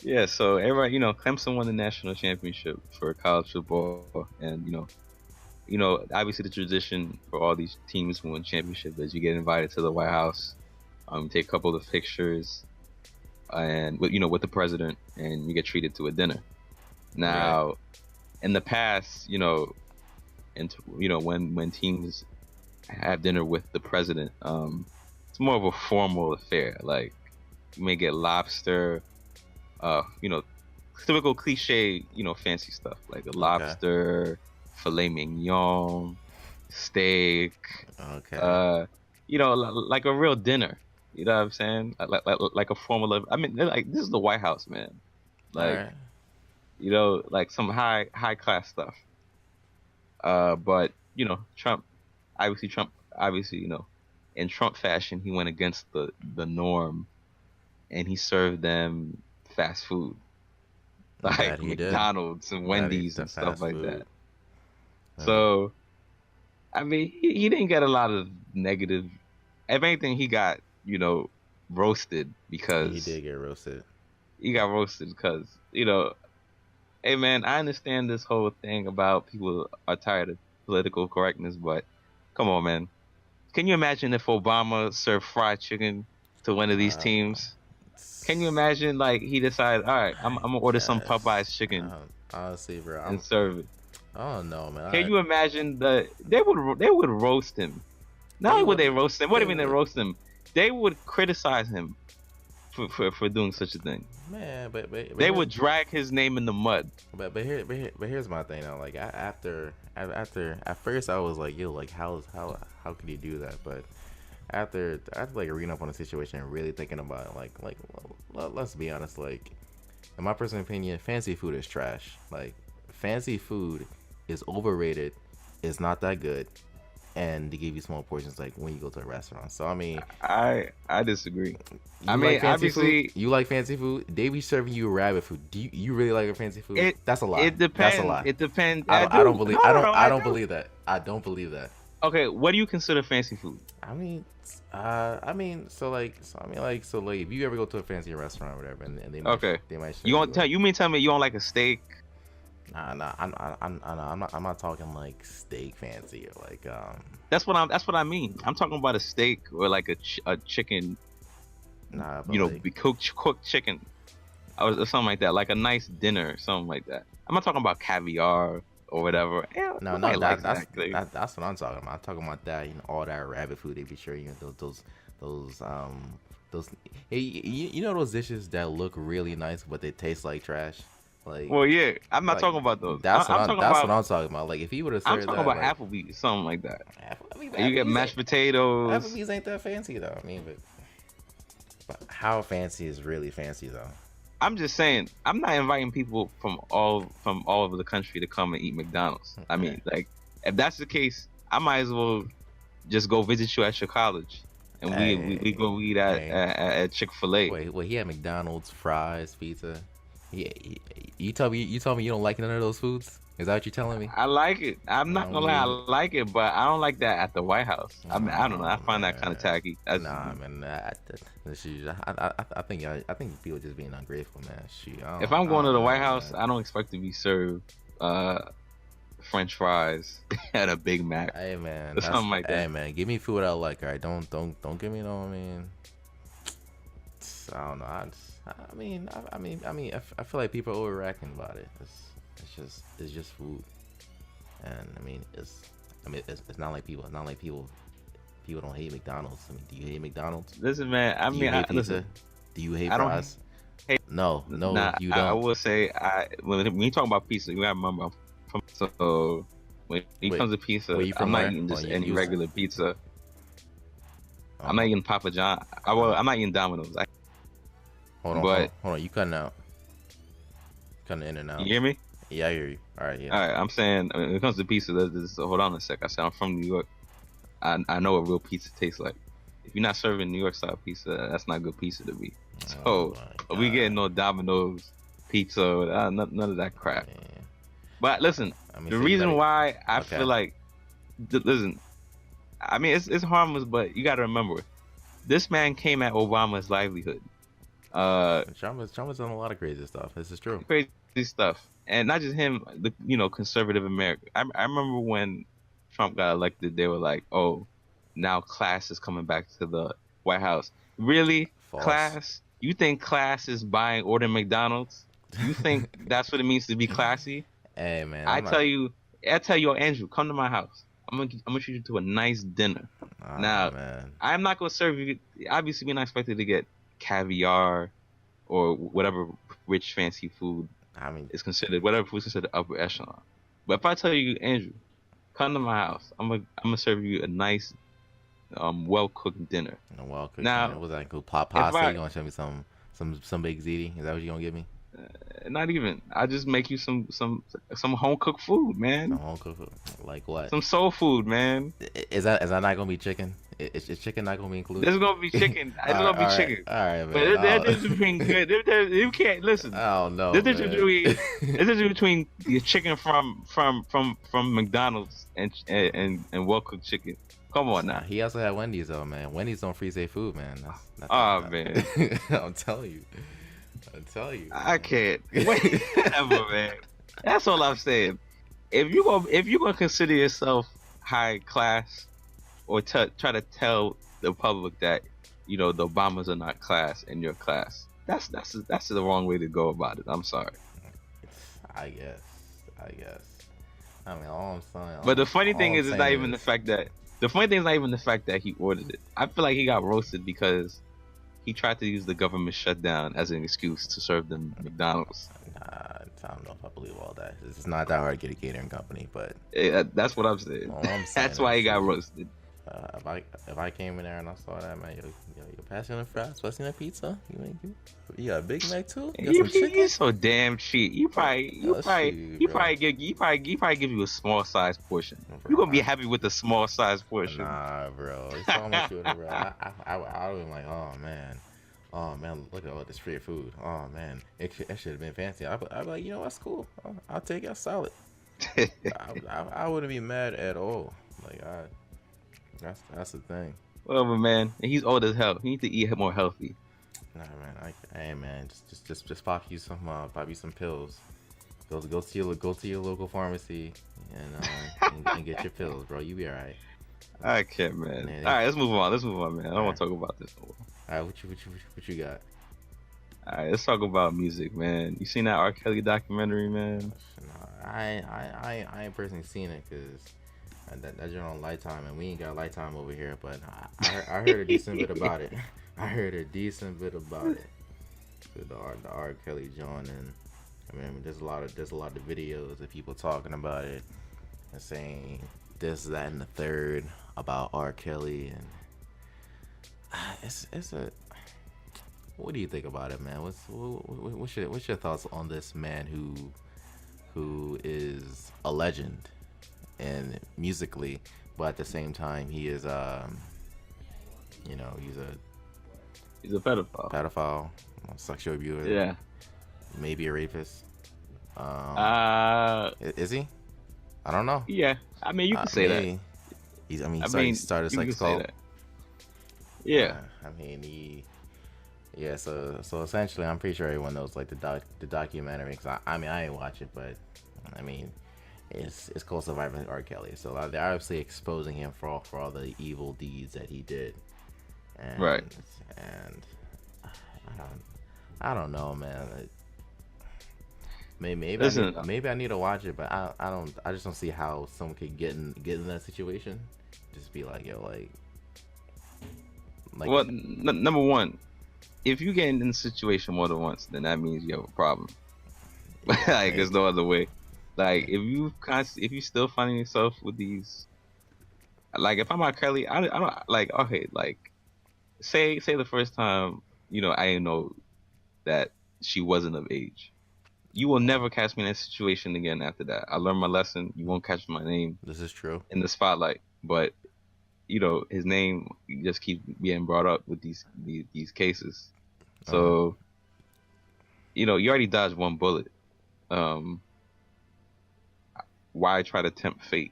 Yeah, so everybody, Clemson won the national championship for college football, and obviously the tradition for all these teams who win championship is you get invited to the White House, take a couple of pictures, and with the president, and you get treated to a dinner. Right. Now, in the past, and when teams have dinner with the president, it's more of a formal affair. Like you may get lobster, uh, you know, typical cliche, fancy stuff like a Okay. lobster, filet mignon, steak, Okay. uh, like a real dinner. You know what I'm saying? Like a formal. I mean, like this is the White House, man. All Like right. like some high class stuff. But Trump, obviously, in Trump fashion, he went against the norm and he served them fast food, That like he did. McDonald's and That he Wendy's the and stuff fast like food. that. Uh, So, I mean, he didn't get a lot of negative. If anything, he got, roasted he because did get roasted. he got roasted because, hey man, I understand this whole thing about people are tired of political correctness, but come on, man. Can you imagine if Obama served fried chicken to one of these Uh, teams? Can you imagine like he decided, all right, I'm I gonna order some guess. Popeyes chicken Honestly, bro, and serve it? I don't know, man. Can you imagine they would roast him? Not They only would would. they roast him, what do They you mean they would. roast him? They would criticize him for doing such a thing. Man, but They here's would drag his name in the mud. but here's my thing though. Like after at first I was like, yo, like how could you do that? But after like reading up on the situation and really thinking about it, let's be honest, like in my personal opinion, fancy food is trash. Like fancy food is overrated. It's not that good, and they give you small portions like when you go to a restaurant. So I mean, I disagree. I you like mean, fancy food? obviously, You like fancy food? They be serving you rabbit food. Do you really like a fancy food? it That's a lie. it That's a depends. lie. It depends. I I don't. I don't do. believe. No, no, no, I I don't do. believe that. I don't believe that. Okay, what do you consider fancy food? I mean, so like, if you ever go to a fancy restaurant or whatever, and Okay, they might you serve want you tell you mean tell me you don't like a steak? nah, I'm not talking like steak fancy or like That's what I mean. I'm talking about a steak or like a chicken, nah, but like be cooked chicken or something like that, like a nice dinner, something like that. I'm not talking about caviar or whatever. Yeah, no, nobody likes that thing. that's what I'm talking about. I'm talking about that, all that rabbit food they be sure those those you know those dishes that look really nice but they taste like trash. Like Well, yeah, I'm not like talking about those. I'm talking that's what about I'm talking about. Like if he would have I'm served talking that, about like Applebee's, something like that. And you get Applebee's mashed potatoes. Applebee's ain't that fancy though. I mean, but how fancy is really fancy though? I'm just saying, I'm not inviting people from all over the country to come and eat McDonald's. I Okay. mean, like, if that's the case, I might as well just go visit you at your college, and we Hey, go eat at hey. at Chick-fil-A. Wait, he had McDonald's, fries, pizza. You tell me you don't like none of those foods? Is that what you're telling me? I like it. I'm not I gonna lie, I mean, like it, but I don't like that at the White House. I mean, I don't know. I oh find that kind of man, tacky. That's just nah, me. man. I think people just being ungrateful, man. Shoot, If I'm I going to don't the White know, House, man. I don't expect to be served French fries and a Big Mac Hey man, or something like hey that. man. Give me food I like. All right, don't give me no. I mean, I don't know. I feel like people are overreacting about it. It's just food, and it's not like people don't hate McDonald's. I mean, do you hate McDonald's? Listen, man. I Do you mean, hate pizza? listen. Do you hate I don't fries? hate. No, Nah, you I don't. will say, when you talk about pizza, you gotta remember I'm from. So when it Wait, comes to pizza, where you I'm from? not Where? eating Oh, just you any Houston. regular pizza. I'm not Oh, eating Papa John. oh. I'm not eating Domino's. Hold But on. You cutting out? Cutting in and you out. hear me? Yeah, I hear you. All right, All yeah. right. I'm saying when it comes to pizza, hold on a sec. I said I'm from New York. I know what real pizza tastes like. If you're not serving New York style pizza, that's not good pizza to me. Oh So my we getting god. no Domino's pizza, none of that crap. Man. But listen, I mean, the so you reason better. why I Okay. feel like, listen, I mean it's harmless, but you got to remember, this man came at Obama's livelihood. Uh, Trump has done a lot of crazy stuff. This is true. Crazy stuff, and not just him. The conservative America. I remember when Trump got elected, they were like, "Oh, now class is coming back to the White House." Really, False. class? You think class is buying ordering McDonald's? You think that's what it means to be classy? Hey man, I I'm not. tell you, Andrew, come to my house. I'm gonna treat you to a nice dinner. Ah Now, man. I'm not gonna serve you. Obviously, we're not expected to get caviar or whatever rich fancy food I mean, is considered, whatever food is considered upper echelon. But if I tell you, Andrew, come to my house, I'm gonna serve you a nice, well cooked dinner. a well cooked dinner. Now, What's that include? Pop if pasta? You I gonna show me some baked ziti? Is that what you gonna give me? not even, I just make you some home cooked food, Some man. home cooked food? Like what? Some soul food, man. Is that not gonna be chicken? Is chicken not gonna be included? There's gonna be chicken. There's all gonna be right, chicken. all right, But man. there's a difference between good. You can't listen. Oh no, There's a difference between man. there's a difference between the chicken from McDonald's and well cooked chicken. Come on Nah, now. he also had Wendy's though, man. Wendy's don't freeze their food, man. Oh man, I'm telling you. I'm telling you. I can't. Wait, whatever, man. That's all I'm saying. If you gonna consider yourself high class or try to tell the public that the Obamas are not class and you're class, that's the wrong way to go about it. I'm sorry. I guess. I guess. I mean, all I'm saying. But the funny thing all I'm is, it's saying not even the fact that he ordered it. I feel like he got roasted because he tried to use the government shutdown as an excuse to serve them McDonald's. I don't know if I believe all that. It's not that hard to get a catering company, but That's what I'm saying. all I'm saying That's why he is, got roasted. if I came in there and I saw that, man, you're passing the fries, passing the pizza. You got a Big Mac too? You got some chicken? You're so damn cheap. You probably give you a small size portion. You're gonna be happy with the small size portion. Nah, bro. It's so much food, bro. I would be like, oh man, look at all this free food. Oh man, it should have been fancy. I'd be like, that's cool. I'll take it. That's solid. I wouldn't be mad at all. Like that's the thing. Whatever, man. And he's old as hell. He needs to eat more healthy. Nah, man. Hey, man. Just pop you some pills. Go to your local pharmacy and get your pills, bro. You be alright. I can't, man. All right, let's move on, man. I don't want to talk about this no more. All right, what you got? All right, let's talk about music, man. You seen that R. Kelly documentary, man? Nah, I ain't personally seen it because that's on Lifetime, and we ain't got Lifetime over here. But I heard a decent bit about it. I heard a decent bit about it. The R. Kelly John, and I mean, there's a lot of videos of people talking about it and saying this, that, and the third about R. Kelly, and it's a. What do you think about it, man? What's your thoughts on this man who is a legend and musically, but at the same time he is He's a pedophile, sexual abuser, Yeah. maybe a rapist. Uh, Is he? I don't know. yeah. I mean, you can say that. He started a you can sex say cult. that. Yeah. So essentially, I'm pretty sure everyone knows like the documentary. Cause I didn't watch it, but I mean, it's called Surviving R. Kelly. So they're obviously exposing him for all the evil deeds that he did. And, Right. And I don't know, man. Maybe I need to watch it, but I just don't see how someone could get in that situation. Just be like, yo, like Well, number one, if you get in the situation more than once, then that means you have a problem. Like, there's no other way. Like, if you still finding yourself with these, like, if I'm R. Kelly, I don't like. Okay, like, say the first time, I didn't know that she wasn't of age. You will never catch me in that situation again after that. I learned my lesson. You won't catch my name this is true. in the spotlight, but his name just keeps being brought up with these cases. So, you already dodged one bullet. Why try to tempt fate?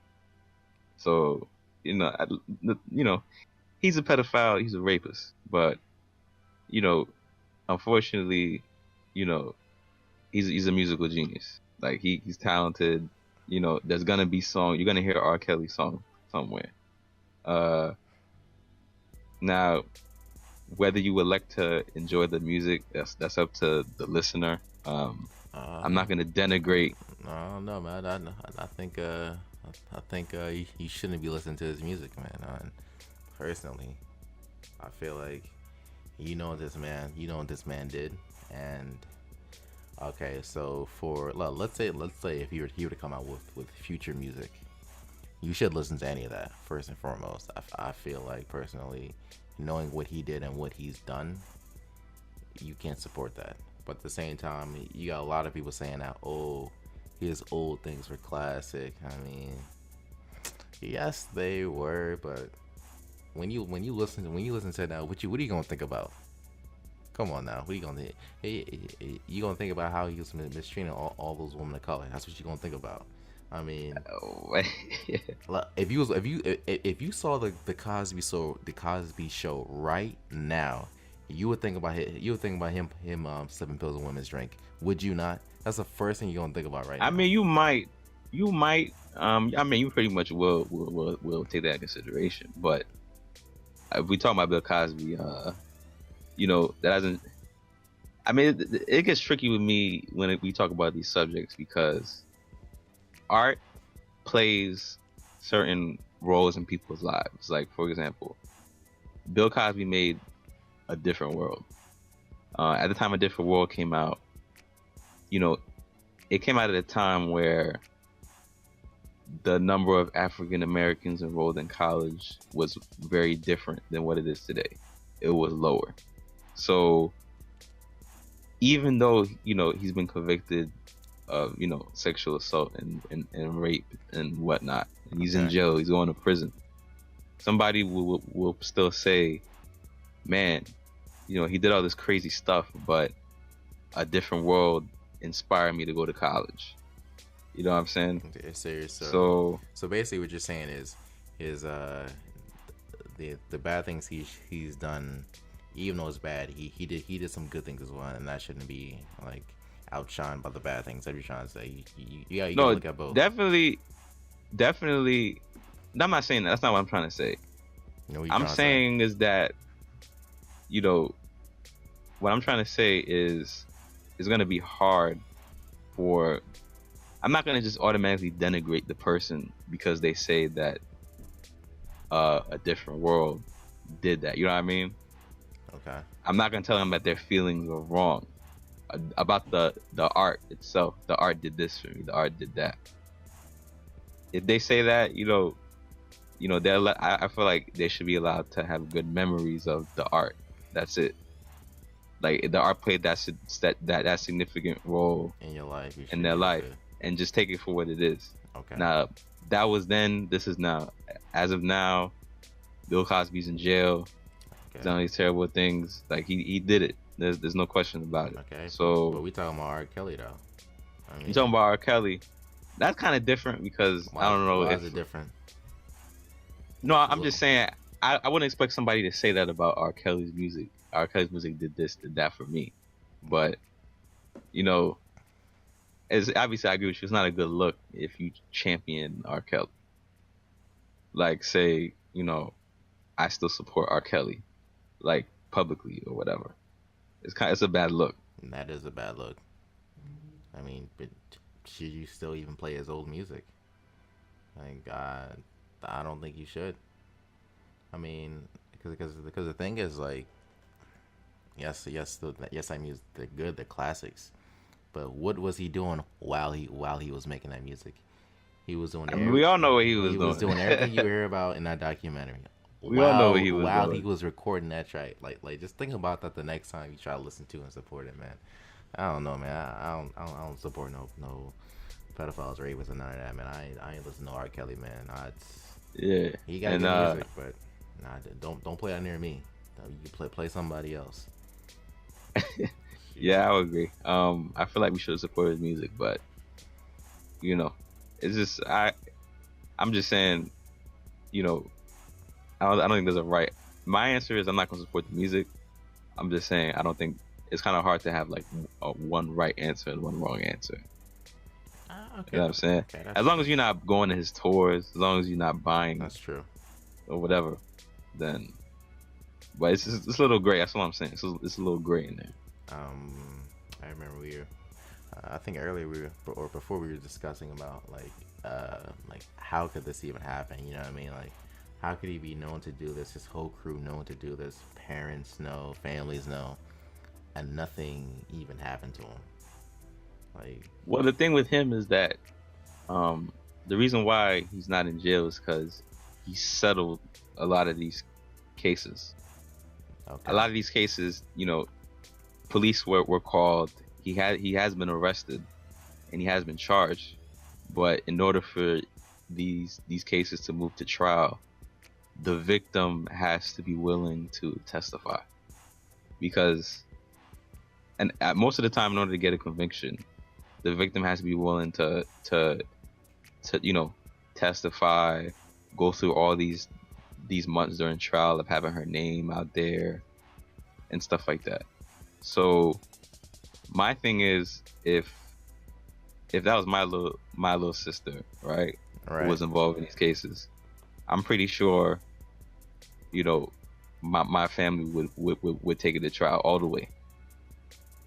So, he's a pedophile, he's a rapist, but unfortunately, you know, he's a musical genius. Like he's talented. You know, there's gonna be song you're gonna hear an R. Kelly song somewhere. Uh, Now whether you elect to enjoy the music, that's up to the listener. I'm Uh, not gonna denigrate. I don't know, man. I think you shouldn't be listening to his music, man. Personally, I feel like you know what this man did, and okay, so let's say if he were to come out with future music, you should listen to any of that first and foremost. I feel like personally, knowing what he did and what he's done, you can't support that. But at the same time, you got a lot of people saying that, oh, his old things were classic. I mean, yes, they were, but when you listen to that, what are you gonna think about? Come on now, what are you gonna think? You gonna think about how he was mistreating all those women of color? That's what you gonna think about. I mean, Oh, if you saw the Cosby Show right now, you would think about him slipping pills in women's drink. Would you not? That's the first thing you're gonna think about right I now. mean, you might. I mean, you pretty much will take that in consideration. But if we talk about Bill Cosby, that doesn't. I mean, it gets tricky with me when we talk about these subjects because art plays certain roles in people's lives. Like, for example, Bill Cosby made A Different World. At the time A Different World came out, you know, it came out at a time where the number of African Americans enrolled in college was very different than what it is today. It was lower. So even though, he's been convicted of, sexual assault and rape and whatnot, and he's in Okay. jail, he's going to prison, somebody will still say, man, he did all this crazy stuff, but A Different World inspired me to go to college. You know what I'm saying? Okay, serious. So, So so basically, what you're saying is, his the bad things he's done, even though it's bad, he did some good things as well, and that shouldn't be like outshined by the bad things that you're trying to say. You gotta no, look at both. definitely. I'm not saying that. That's not what I'm trying to say. You know what you're I'm trying to say. saying is that, what I'm trying to say is it's going to be hard for. I'm not going to just automatically denigrate the person because they say that A Different World did that. You know what I mean? Okay. I'm not going to tell them that their feelings are wrong about the art itself. The art did this for me. The art did that. If they say that, I feel like they should be allowed to have good memories of the art. That's it. Like the art played that significant role In your life, you in should their be able life, and just take it for what it is. Okay. Now, that was then. This is now. As of now, Bill Cosby's in jail. He's done these terrible things. Like he did it. There's no question about it. Okay. So but we talking about R. Kelly though. I mean, you talking about R. Kelly? That's kind of different because I don't know why if is it different? No, I'm just saying I wouldn't expect somebody to say that about R. Kelly's music. R. Kelly's music did this, did that for me. But as obviously I agree with you, it's not a good look if you champion R. Kelly. Like say, I still support R. Kelly, like publicly or whatever. It's a bad look. And that is a bad look. I mean, but should you still even play his old music? Like, I don't think you should. I mean, because the thing is, like, yes, I mean, they're good, they're classics. But what was he doing while he was making that music? He was doing. I mean, we all know what he was doing. He was doing everything you hear about in that documentary. We all know what he was while doing. he was recording that track. Like just think about that the next time you try to listen to and support it, man. I don't know, man. I don't support no pedophiles, rapists, and none of that, man. I ain't listen to R. Kelly, man. Yeah. He got good music, but don't play that near me. You play somebody else. Yeah, I would agree. I feel like we should have supported his music, but it's just I'm just saying, I don't think there's a right. My answer is I'm not gonna support the music. I'm just saying I don't think it's kind of hard to have like one right answer and one wrong answer. Okay. You know what I'm saying? Okay, As long as you're not going to his tours, as long as you're not buying that's true. or whatever, then. But it's a little gray. That's all I'm saying. It's a little gray in there. I remember I think earlier or before we were discussing about like how could this even happen? You know what I mean? Like, how could he be known to do this? His whole crew known to do this. Parents know, families know, and nothing even happened to him. Like, well, the thing with him is that the reason why he's not in jail is because he settled a lot of these cases. okay. A lot of these cases, you know, police were called. He has been arrested, and he has been charged. But in order for these cases to move to trial, the victim has to be willing to testify, because, and most of the time, in order to get a conviction, the victim has to be willing to you know, testify, go through all these months during trial of having her name out there and stuff like that. So my thing is, if that was my little sister, right, who was involved in these cases, I'm pretty sure, you know, my family would take it to trial all the way.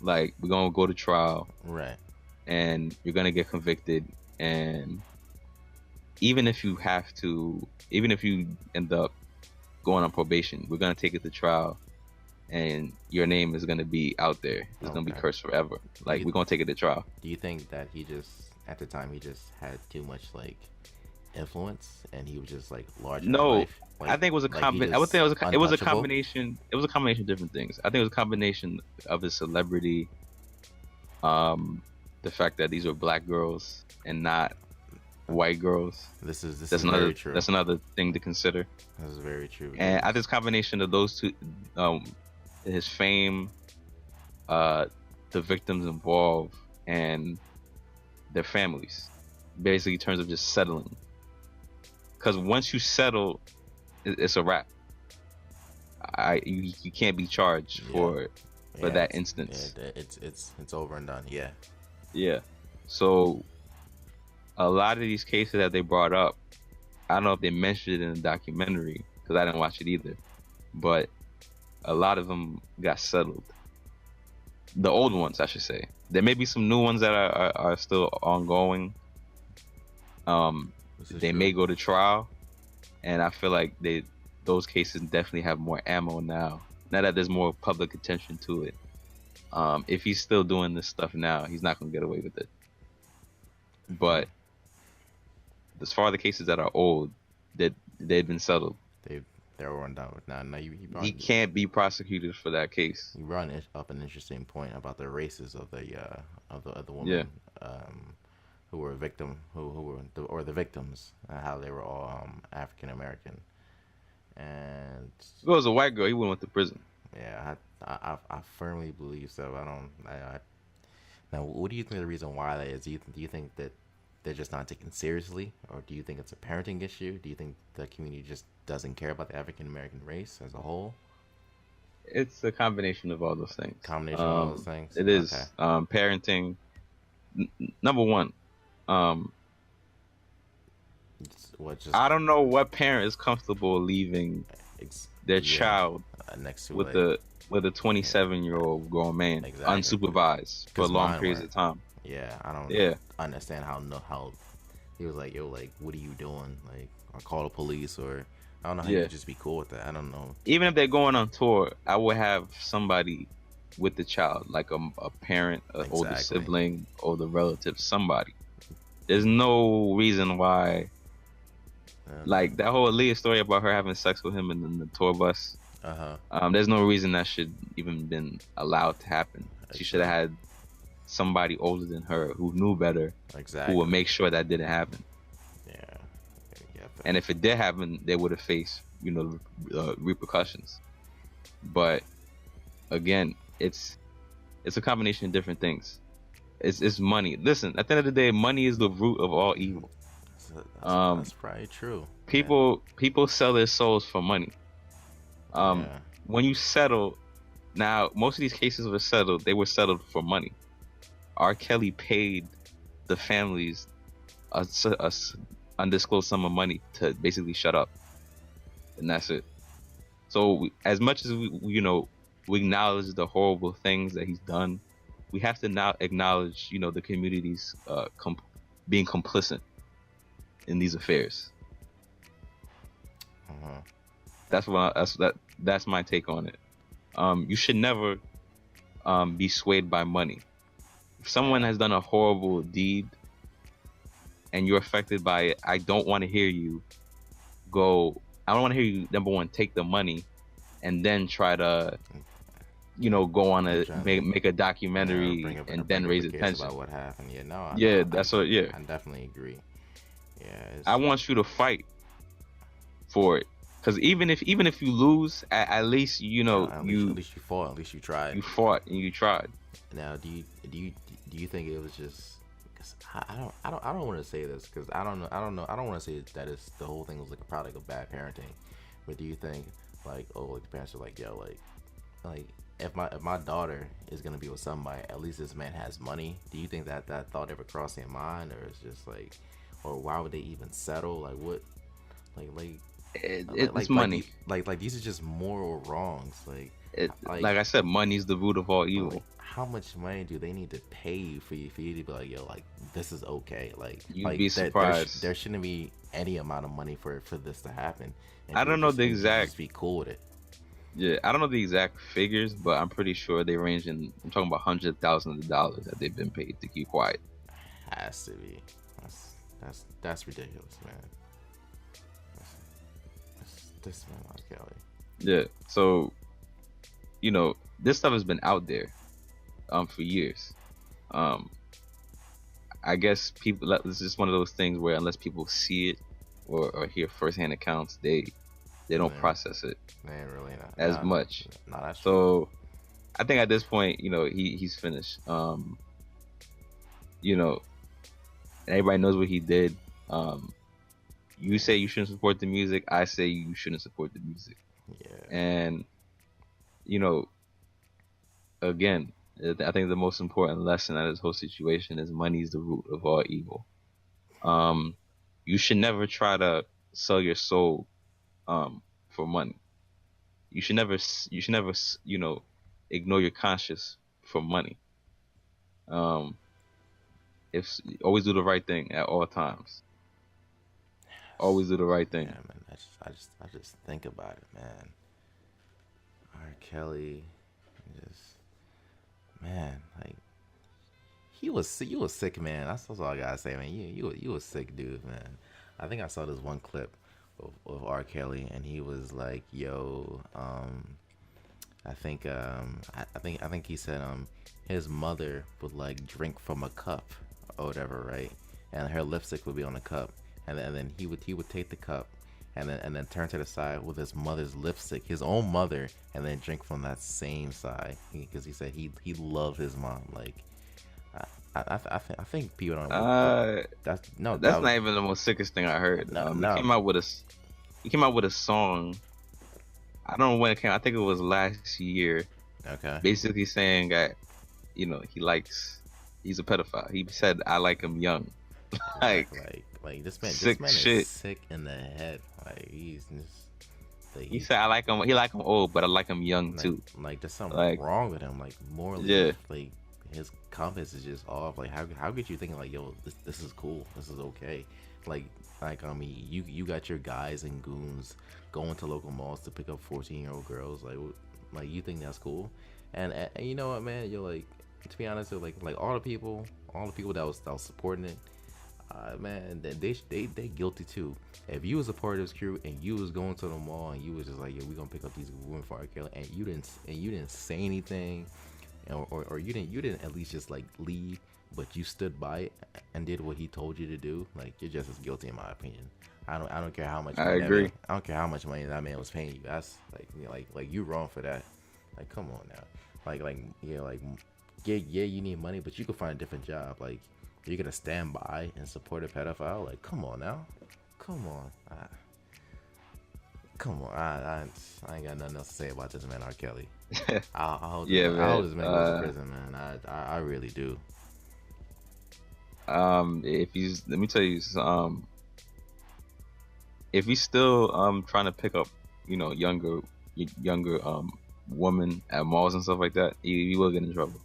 Like, we're gonna go to trial, right, and you're gonna get convicted, and even if you end up going on probation, we're gonna take it to trial, and your name is gonna be out there. It's gonna be cursed forever. Like, we're gonna take it to trial. Do you think that at the time he just had too much like influence, and he was just like larger than life? Like, I think it was a combination. I would think it was a combination. It was a combination of different things. I think it was a combination of his celebrity, the fact that these were black girls and not white girls. This is another, very true. That's another thing to consider. This is very true. And I think this combination of those two, his fame, the victims involved, and their families, basically in terms of just settling. Because once you settle, it's a wrap. You can't be charged for that instance. Yeah, it's over and done. Yeah. Yeah. So a lot of these cases that they brought up, I don't know if they mentioned it in the documentary, because I didn't watch it either, but a lot of them got settled. The old ones, I should say. There may be some new ones that are still ongoing. They may go to trial, and I feel like those cases definitely have more ammo now that there's more public attention to it. If he's still doing this stuff now, he's not gonna get away with it. But as far as the cases that are old, that they've been settled, they're run down with now. He can't be prosecuted for that case. You brought up an interesting point about the races of the women, who were a victim, who were the victims, and how they were all African American. And if it was a white girl, he wouldn't went to prison. Yeah, I firmly believe so. Now, what do you think the reason why that is? Do you think that they're just not taken seriously, or do you think it's a parenting issue? Do you think the community just doesn't care about the African American race as a whole? It's a combination of all those things. Of all those things. It is. Okay. Parenting. Number one. I don't know what parent is comfortable leaving their child next to with a 27-year-old grown man, unsupervised for long periods of time. Yeah, I don't understand how he was like, yo, like, what are you doing? Like, I call the police, or I don't know how you could just be cool with that. I don't know. Even if they're going on tour, I would have somebody with the child, like a parent, an older sibling, older relative, somebody. There's no reason why. Like that whole Aaliyah story about her having sex with him in the tour bus. There's no reason that should even been allowed to happen. She should have had somebody older than her who knew better, who would make sure that didn't happen. Yeah. And if it did happen, they would have faced, repercussions. But again, it's a combination of different things. It's money. Listen, at the end of the day, money is the root of all evil. That's probably true. People sell their souls for money. When you settle, Now, most of these cases were settled. They were settled for money. R. Kelly paid the families a undisclosed sum of money to basically shut up, and that's it. So as much as we acknowledge the horrible things that he's done, we have to now acknowledge the community's being complicit in these affairs. Uh-huh. That's my take on it. You should never be swayed by money. If someone has done a horrible deed and you're affected by it, I don't want to hear you go. I don't want to hear you, number one, take the money and then try to, go on a make a documentary and then raise attention about what happened. Yeah, no. That's what. Yeah, I definitely agree. Yeah, I want you to fight for it, because even if you lose, at least at least you fought. At least you tried. You fought and you tried. Now, do you think it was just? Cause I don't want to say this because I don't know. I don't want to say that it's the whole thing was like a product of bad parenting. But do you think like the parents are like, yo, like if my daughter is gonna be with somebody, at least this man has money. Do you think that thought ever crossed their mind, or it's just like, or why would they even settle? Like what? It's money. Like these are just moral wrongs. Like I said, money's the root of all evil. Like, how much money do they need to pay for you to be like, yo, like this is okay? You'd be surprised. There shouldn't be any amount of money for this to happen. And I don't know the exact. Just be cool with it. Yeah, I don't know the exact figures, but I'm pretty sure they range in. I'm talking about hundreds of thousands of dollars that they've been paid to keep quiet. Has to be. That's ridiculous, man. This man R. Kelly. Yeah. So, this stuff has been out there, for years. I guess people. This is one of those things where unless people see it or hear firsthand accounts, they don't process it. Man, really not as much. No, that's so. True. I think at this point, he's finished. Everybody knows what he did. You say you shouldn't support the music. I say you shouldn't support the music. Yeah. And, again, I think the most important lesson out of this whole situation is money is the root of all evil. You should never try to sell your soul for money. You should never, ignore your conscience for money. If always do the right thing at all times. Always do the right thing. Yeah, man. I just think about it, man. R. Kelly, man, like you was sick, man. That's all I gotta say, man. You was sick, dude, man. I think I saw this one clip of R. Kelly, and he was like, "Yo, I think he said his mother would like drink from a cup or whatever, right? And her lipstick would be on the cup." And then he would take the cup and then turn to the side with his mother's lipstick, his own mother, and then drink from that same side because he said he loved his mom. Like I think people don't. That's not even the most sickest thing I heard. No. He came out with a song. I don't know when it came. I think it was last year. Okay. Basically saying that he's a pedophile. He said I like him young. Like this man shit. Is sick in the head. Like he's just. He said I like him. He like him old, but I like him young too. Like there's something wrong with him. Like morally, yeah. Like his compass is just off. Like how could you think like, yo, this is cool. This is okay. Like I mean, you got your guys and goons going to local malls to pick up 14-year-old girls. Like you think that's cool? And you know what, man? You're like, to be honest, like all the people that was supporting it. Man, they guilty too. If you was a part of this crew and you was going to the mall and you was just like, yeah, we gonna pick up these women for R. Kelly, and you didn't say anything, or you didn't at least just like leave, but you stood by it and did what he told you to do, like you're just as guilty in my opinion. I don't care how much. I agree. I don't care how much money that man was paying you. That's like you wrong for that. Like come on now. Yeah, you need money, but you could find a different job. Like. You're gonna stand by and support a pedophile? Like, come on now, come on. Come on, I ain't got nothing else to say about this man, R. Kelly. I hope Yeah, I hope man. this man goes to prison, man. I really do. If he's, let me tell you, if he's still trying to pick up, younger women at malls and stuff like that, he will get in trouble.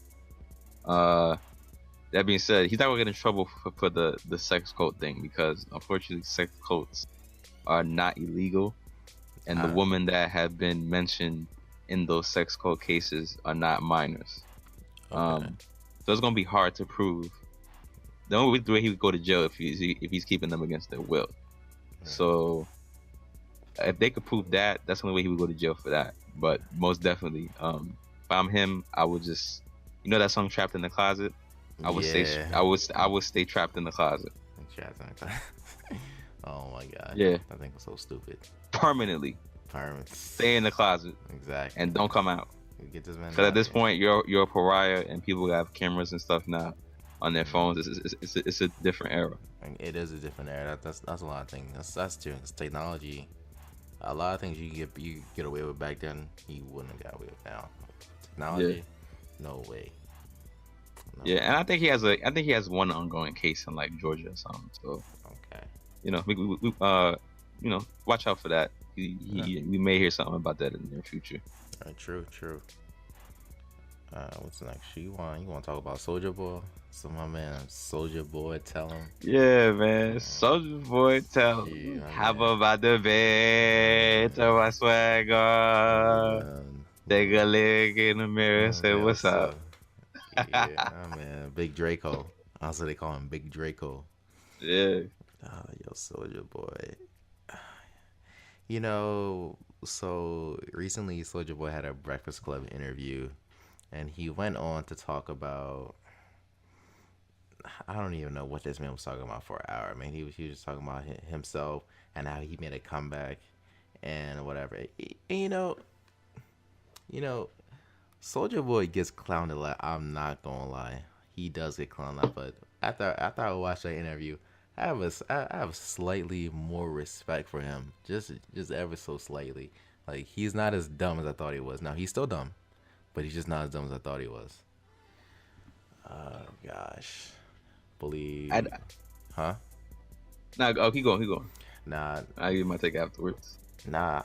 That being said, he's not gonna get in trouble for the sex cult thing, because unfortunately sex cults are not illegal, and the women that have been mentioned in those sex cult cases are not minors. Okay. So it's gonna be hard to prove. The only way he would go to jail if he's keeping them against their will. So if they could prove that, that's the only way he would go to jail for that. But most definitely, if I'm him, I would just, that song "Trapped in the Closet." I would stay trapped in the closet. Trapped in the closet. Oh my god. Yeah. I think it's so stupid. Permanently. Stay in the closet. Exactly. And don't come out. Get this man. Because at this point, you're a pariah, and people have cameras and stuff now on their phones. It's a different era. It is a different era. That's a lot of things. That's true. It's technology. A lot of things you get away with back then, you wouldn't have got away with now. Technology, no way. No Yeah, way. and I think he has one ongoing case in like Georgia or something. So okay, we watch out for that. We may hear something about that in the near future. True. What's next? You want to talk about Soulja Boy? So my man, Soulja Boy, tell him. Yeah, man, Soulja Boy, tell him. How about the bed? Tell my swagger. Take a look in the mirror and say, "What's up?" Yeah, man, Big Draco. Also, they call him Big Draco. Yeah. Yo, Soulja Boy. So recently Soulja Boy had a Breakfast Club interview, and he went on to talk about, I don't even know what this man was talking about for an hour. Man, he was just talking about himself and how he made a comeback and whatever. And Soulja Boy gets clowned a lot. I'm not gonna lie, he does get clowned a lot. But after I watched that interview, I have slightly more respect for him, just ever so slightly. Like, he's not as dumb as I thought he was. Now, he's still dumb, but he's just not as dumb as I thought he was. Oh gosh, huh? Nah, keep going. Nah, I'll give you my take afterwards. Nah,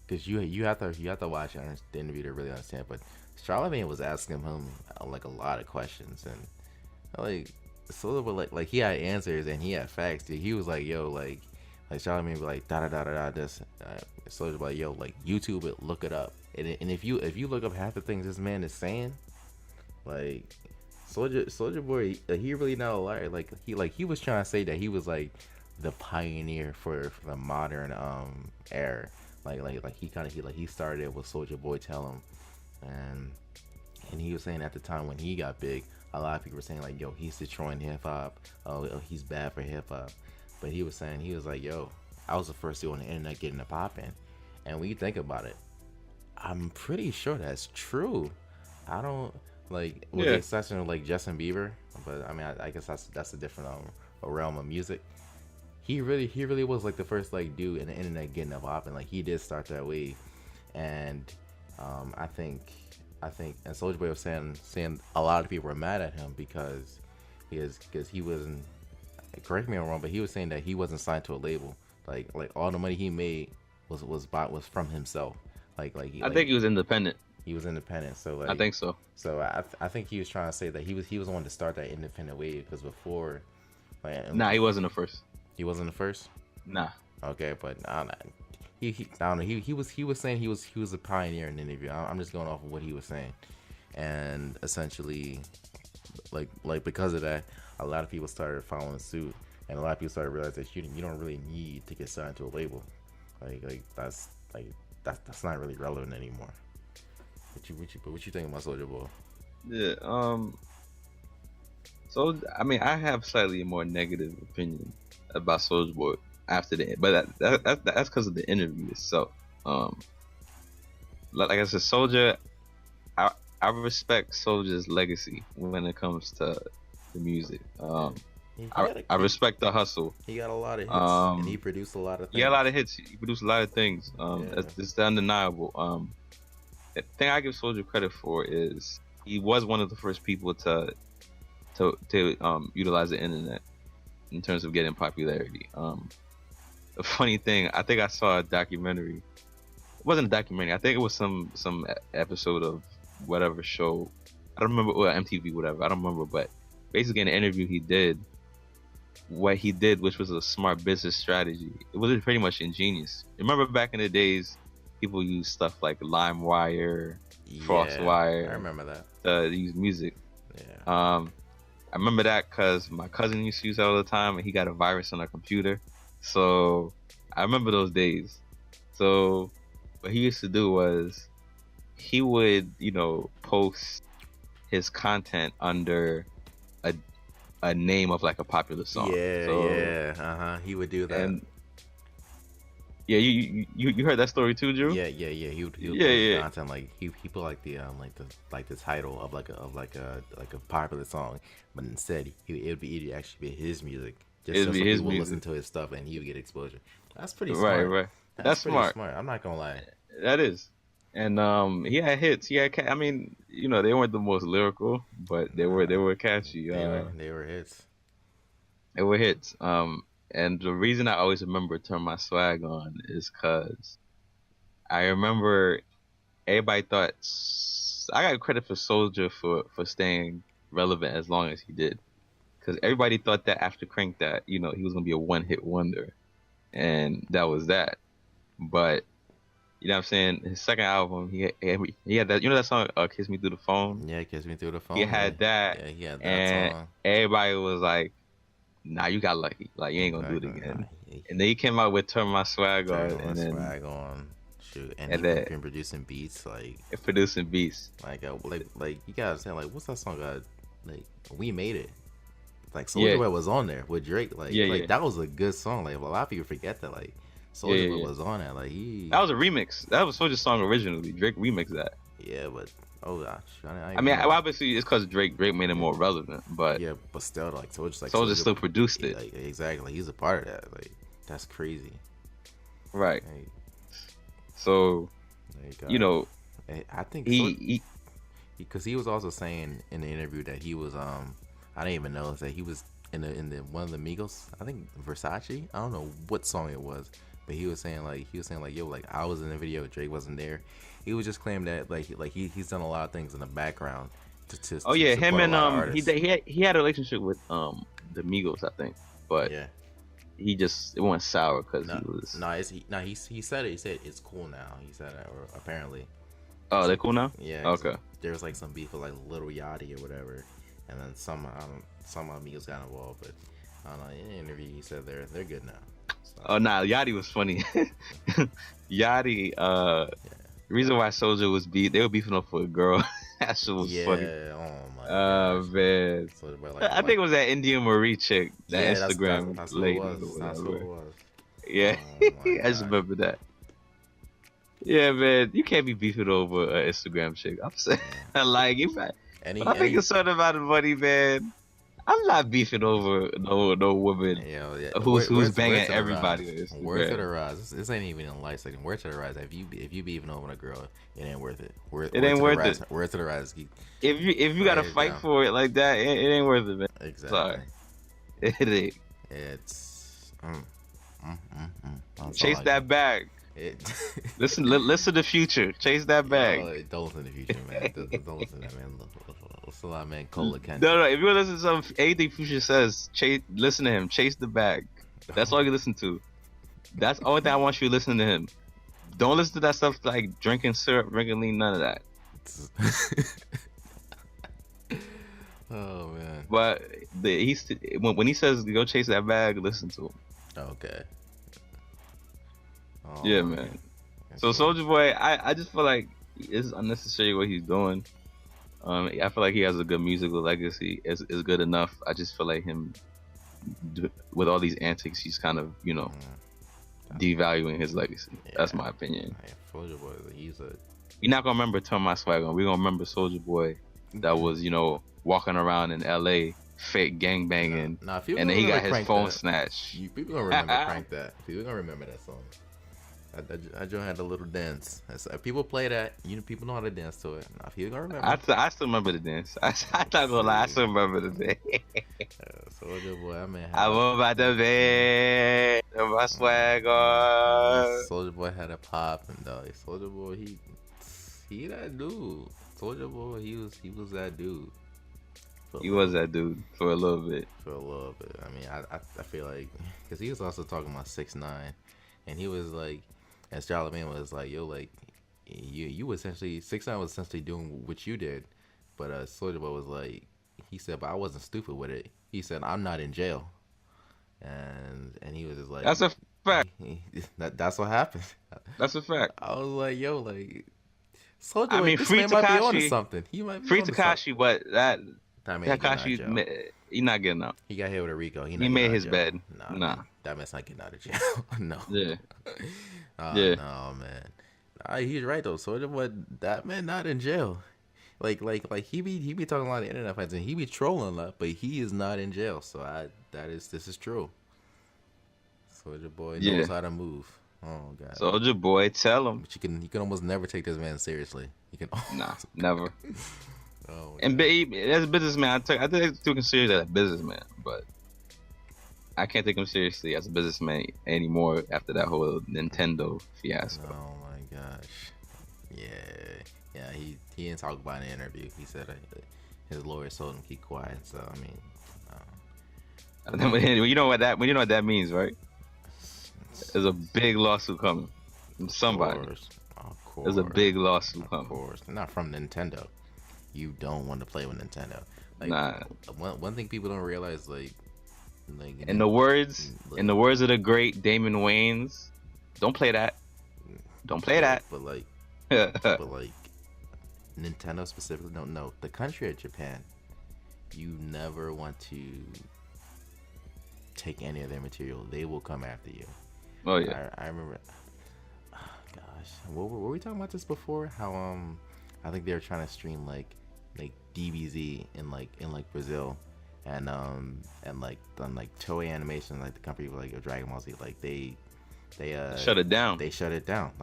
because you have to watch the interview to really understand. But Charlamagne was asking him like a lot of questions, and like, sort of like he had answers and he had facts. Dude. He was like, yo, like Charlamagne was like da da da da da this. So it's like, yo, like, YouTube it, look it up, and if you look up half the things this man is saying, like, Soulja Boy, he really not a liar. Like he was trying to say that he was like the pioneer for the modern era. Like he started it with Soulja Boy Tell Him, and he was saying at the time when he got big, a lot of people were saying like, yo, he's destroying hip hop. Oh, he's bad for hip hop. But he was saying, he was like, yo, I was the first dude on the internet getting it popping. And when you think about it, I'm pretty sure that's true. I don't like, with the exception of like Justin Bieber, but I mean, I guess that's a different realm of music. He really was like the first like dude in the internet getting it popping. Like, he did start that way, and I think and Soulja Boy was saying a lot of people were mad at him because he wasn't, correct me if I'm wrong, but he was saying that he wasn't signed to a label. Like all the money he made was from himself. I think he was independent. He was independent, so like, I think so. So I think he was trying to say that he was the one to start that independent wave, because before, nah, he wasn't the first. He wasn't the first. Nah. Okay, but I don't know. I don't know. He was saying he was a pioneer in the interview. I'm just going off of what he was saying, and essentially, like because of that, a lot of people started following suit, and a lot of people started realizing that you don't really need to get signed to a label. That's not really relevant anymore. What you think about Soulja Boy? Yeah. So I mean, I have slightly more negative opinion about Soulja Boy after the, but that's because of the interview itself. Like I said, Soulja, I respect Soulja's legacy when it comes to the music. I respect the hustle. He got a lot of hits, and he produced a lot of things. He got a lot of hits. He produced a lot of things. That's undeniable. The thing I give Soldier credit for is he was one of the first people to utilize the internet in terms of getting popularity. The funny thing, I think I saw a documentary. It wasn't a documentary. I think it was some episode of whatever show. I don't remember, or MTV, whatever. I don't remember, but basically in an interview he did, what he did, which was a smart business strategy. It was pretty much ingenious. Remember back in the days, people used stuff like LimeWire, FrostWire. I remember that. To use music. Yeah. I remember that because my cousin used to use that all the time, and he got a virus on our computer. So I remember those days. So what he used to do was he would, post his content under a name of like a popular song. He would do that. And you heard that story too, Drew? Yeah. He would post content like he put like the title of like a popular song, but instead it would actually be his music. Just so people would listen to his stuff and he would get exposure. That's pretty smart. Right. That's smart. I'm not gonna lie. That is. And he had hits. He had, they weren't the most lyrical, but they were catchy. They were hits. They were hits. And the reason I always remember Turn My Swag On is because I remember everybody thought I got credit for Soulja for staying relevant as long as he did, because everybody thought that after Crank that he was gonna be a one-hit wonder, and that was that. But you know what I'm saying? His second album, he had that. That song, "Kiss Me Through the Phone." Yeah, "Kiss Me Through the Phone." He had that. Yeah, he had that and song. Everybody was like, "Nah, you got lucky. Like you ain't gonna do it again." And then he came out with "Turn My Swag On." Shoot, and then been producing beats producing beats. Like you gotta understand, like, what's that song? Like, We Made It. Like Soulja Boy was on there with Drake. That was a good song. Like a lot of people forget that. Like Soulja Boy was on it. Like that was a remix. That was Soulja's song originally. Drake remixed that. Yeah, but oh gosh, obviously it's because Drake made it more relevant. But yeah, but still, like Soulja still produced it. Like, exactly, he's a part of that. Like that's crazy. Right. Like, so I think because he was also saying in the interview that he was I didn't even know that he was in the one of the Migos, I think Versace, I don't know what song it was, but he was saying yo, like I was in the video, Drake wasn't there. He was just claiming that he's done a lot of things in the background to him and he had a relationship with the Migos, I think, but it went sour because he said it's cool now. He said that, or apparently. Oh, they're cool now? Yeah. Okay. There was like some beef with like Lil Yachty or whatever, and then some Amigos got involved. But I don't know. In the interview, he said they're good now. So. Oh, nah, Yachty was funny. Yachty. The reason why Soulja was they were beefing up for a girl. That shit was funny. Yeah. Oh my god. Man. I think it was that India Marie chick. That Instagram lady. That's who it was. Yeah. I just remember that. Yeah, man, you can't be beefing over an Instagram chick. I'm saying, like, I think it's sort of out of money, man. I'm not beefing over no woman who's banging everybody. Word to the rise. This ain't even in light second. Word to the rise. If you beefing over a girl, it ain't worth it. It ain't worth it. Word to the rise. If you gotta fight for it like that, it ain't worth it, man. Exactly. Sorry. It ain't. It's chase that bag. Listen to Future. Chase that bag. Don't listen to Future, man. Don't listen to that, man. Listen to that, man. Cola Kent. No. If you want to listen to anything Future says, listen to him. Chase the bag. That's all you listen to. That's the only thing I want you to listen to him. Don't listen to that stuff like drinking syrup, drinking lean, none of that. Oh man. But when he says go chase that bag, listen to him. Okay. Oh, yeah, man. So Soulja Boy, I just feel like it's unnecessary what he's doing. I feel like he has a good musical legacy. It's good enough. I just feel like him with all these antics, he's kind of devaluing his legacy. Yeah. That's my opinion. Soulja Boy, you're not gonna remember Turn My Swag On. We're gonna remember Soulja Boy that was walking around in LA fake gang banging, Nah, people and gonna then he got remember his Crank phone that. snatched. People gonna remember Crank that. People gonna remember that song. I just had a little dance. People play that. People know how to dance to it. Nah, people gonna remember. I still remember the dance. I not gonna lie, I still remember the dance. Soldier Boy, I mean, I'm about to bed, my swag on. Soldier Boy had a pop, and Soldier Boy, he that dude. Soldier Boy, he was that dude. He was that dude for a little bit. For a little bit. I mean, I feel like, because he was also talking about 6ix9ine, and he was like, and Charlamagne was like, yo, like, you essentially, 6ix9ine was essentially doing what you did, but Soulja Boy was like, he said, but I wasn't stupid with it. He said, I'm not in jail, and he was just like, that's a fact. That's what happened. That's a fact. I was like, yo, like, Soulja Boy, I mean, this free man might be on to Tekashi. something. He might be Free on to Tekashi, but that Tekashi, he's not getting out. he got hit with a Rico. He made his bed. Nah. That man's not getting out of jail. No. Yeah. Yeah. No, man. Nah, he's right though. Soulja Boy, that man not in jail. Like he be talking a lot of internet fights and he be trolling a lot, but he is not in jail. So this is true. Soulja Boy knows how to move. Oh god. Soulja Boy, tell him. But you can almost never take this man seriously. You can. Nah, never. Oh, and as a businessman, I think still consider that a businessman, but I can't take him seriously as a businessman anymore after that whole Nintendo fiasco. Oh my gosh. Yeah. He didn't talk about it in an interview. He said his lawyer told him to keep quiet. So I mean, you know what that means, right? There's a big lawsuit coming from somebody. Of course. There's a big lawsuit coming. Of course, not from Nintendo. You don't want to play with Nintendo. Like, nah. One thing people don't realize, like in the words of the great Damon Wayans, don't play that. Don't play that. But like Nintendo specifically, no, the country of Japan, you never want to take any of their material. They will come after you. Oh yeah. I remember. Oh, gosh, were we talking about this before? How I think they were trying to stream like DBZ in Brazil, and Toei Animation, like the company like Dragon Ball Z, like they shut it down. They shut it down.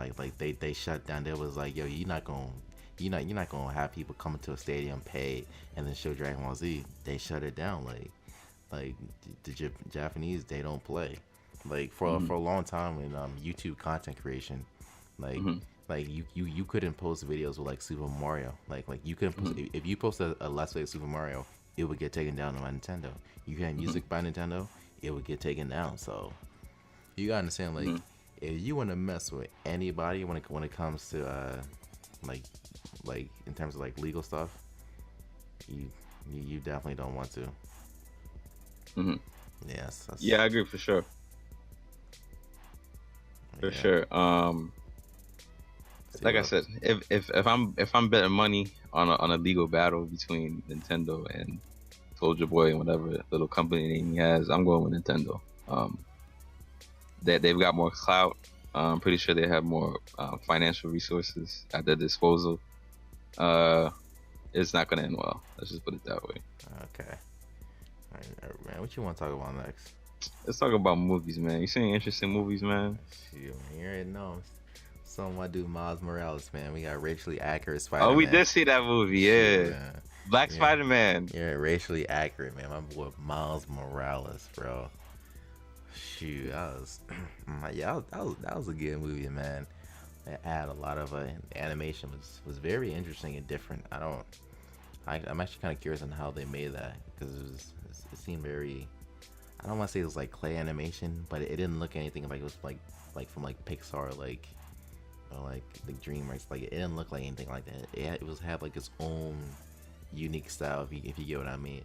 They shut down. They was like, yo, you're not gonna have people come into a stadium, pay, and then show Dragon Ball Z. They shut it down. Like the Japanese, they don't play. Like for a long time in YouTube content creation, like you couldn't post videos with like Super Mario. Like you couldn't post, if you posted a Let's Play of Super Mario, it would get taken down on Nintendo. You had music by Nintendo, it would get taken down. So you gotta understand, like if you want to mess with anybody when it comes to like in terms of like legal stuff, you definitely don't want to. Yes. Yeah, I agree for sure. For sure. Like I said, if I'm betting money on a legal battle between Nintendo and Soulja Boy and whatever little company name he has, I'm going with Nintendo. They've got more clout. I'm pretty sure they have more financial resources at their disposal. It's not gonna end well. Let's just put it that way. Okay. All right, man, what you want to talk about next? Let's talk about movies, man. You seen interesting movies, man? Shoot, man, you already know. Some my dude Miles Morales, man. We got racially accurate Spider-Man. Oh, we did see that movie, yeah. Shoot, Black Spider-Man. Yeah, racially accurate, man. My boy Miles Morales, bro. Shoot, that was a good movie, man. It had a lot of animation. Was very interesting and different. I'm actually kind of curious on how they made that, because it seemed very. I don't want to say it was like clay animation, but it didn't look anything like it was like from like Pixar, like DreamWorks. Like it didn't look like anything like that. It had like its own unique style, if you get what I mean.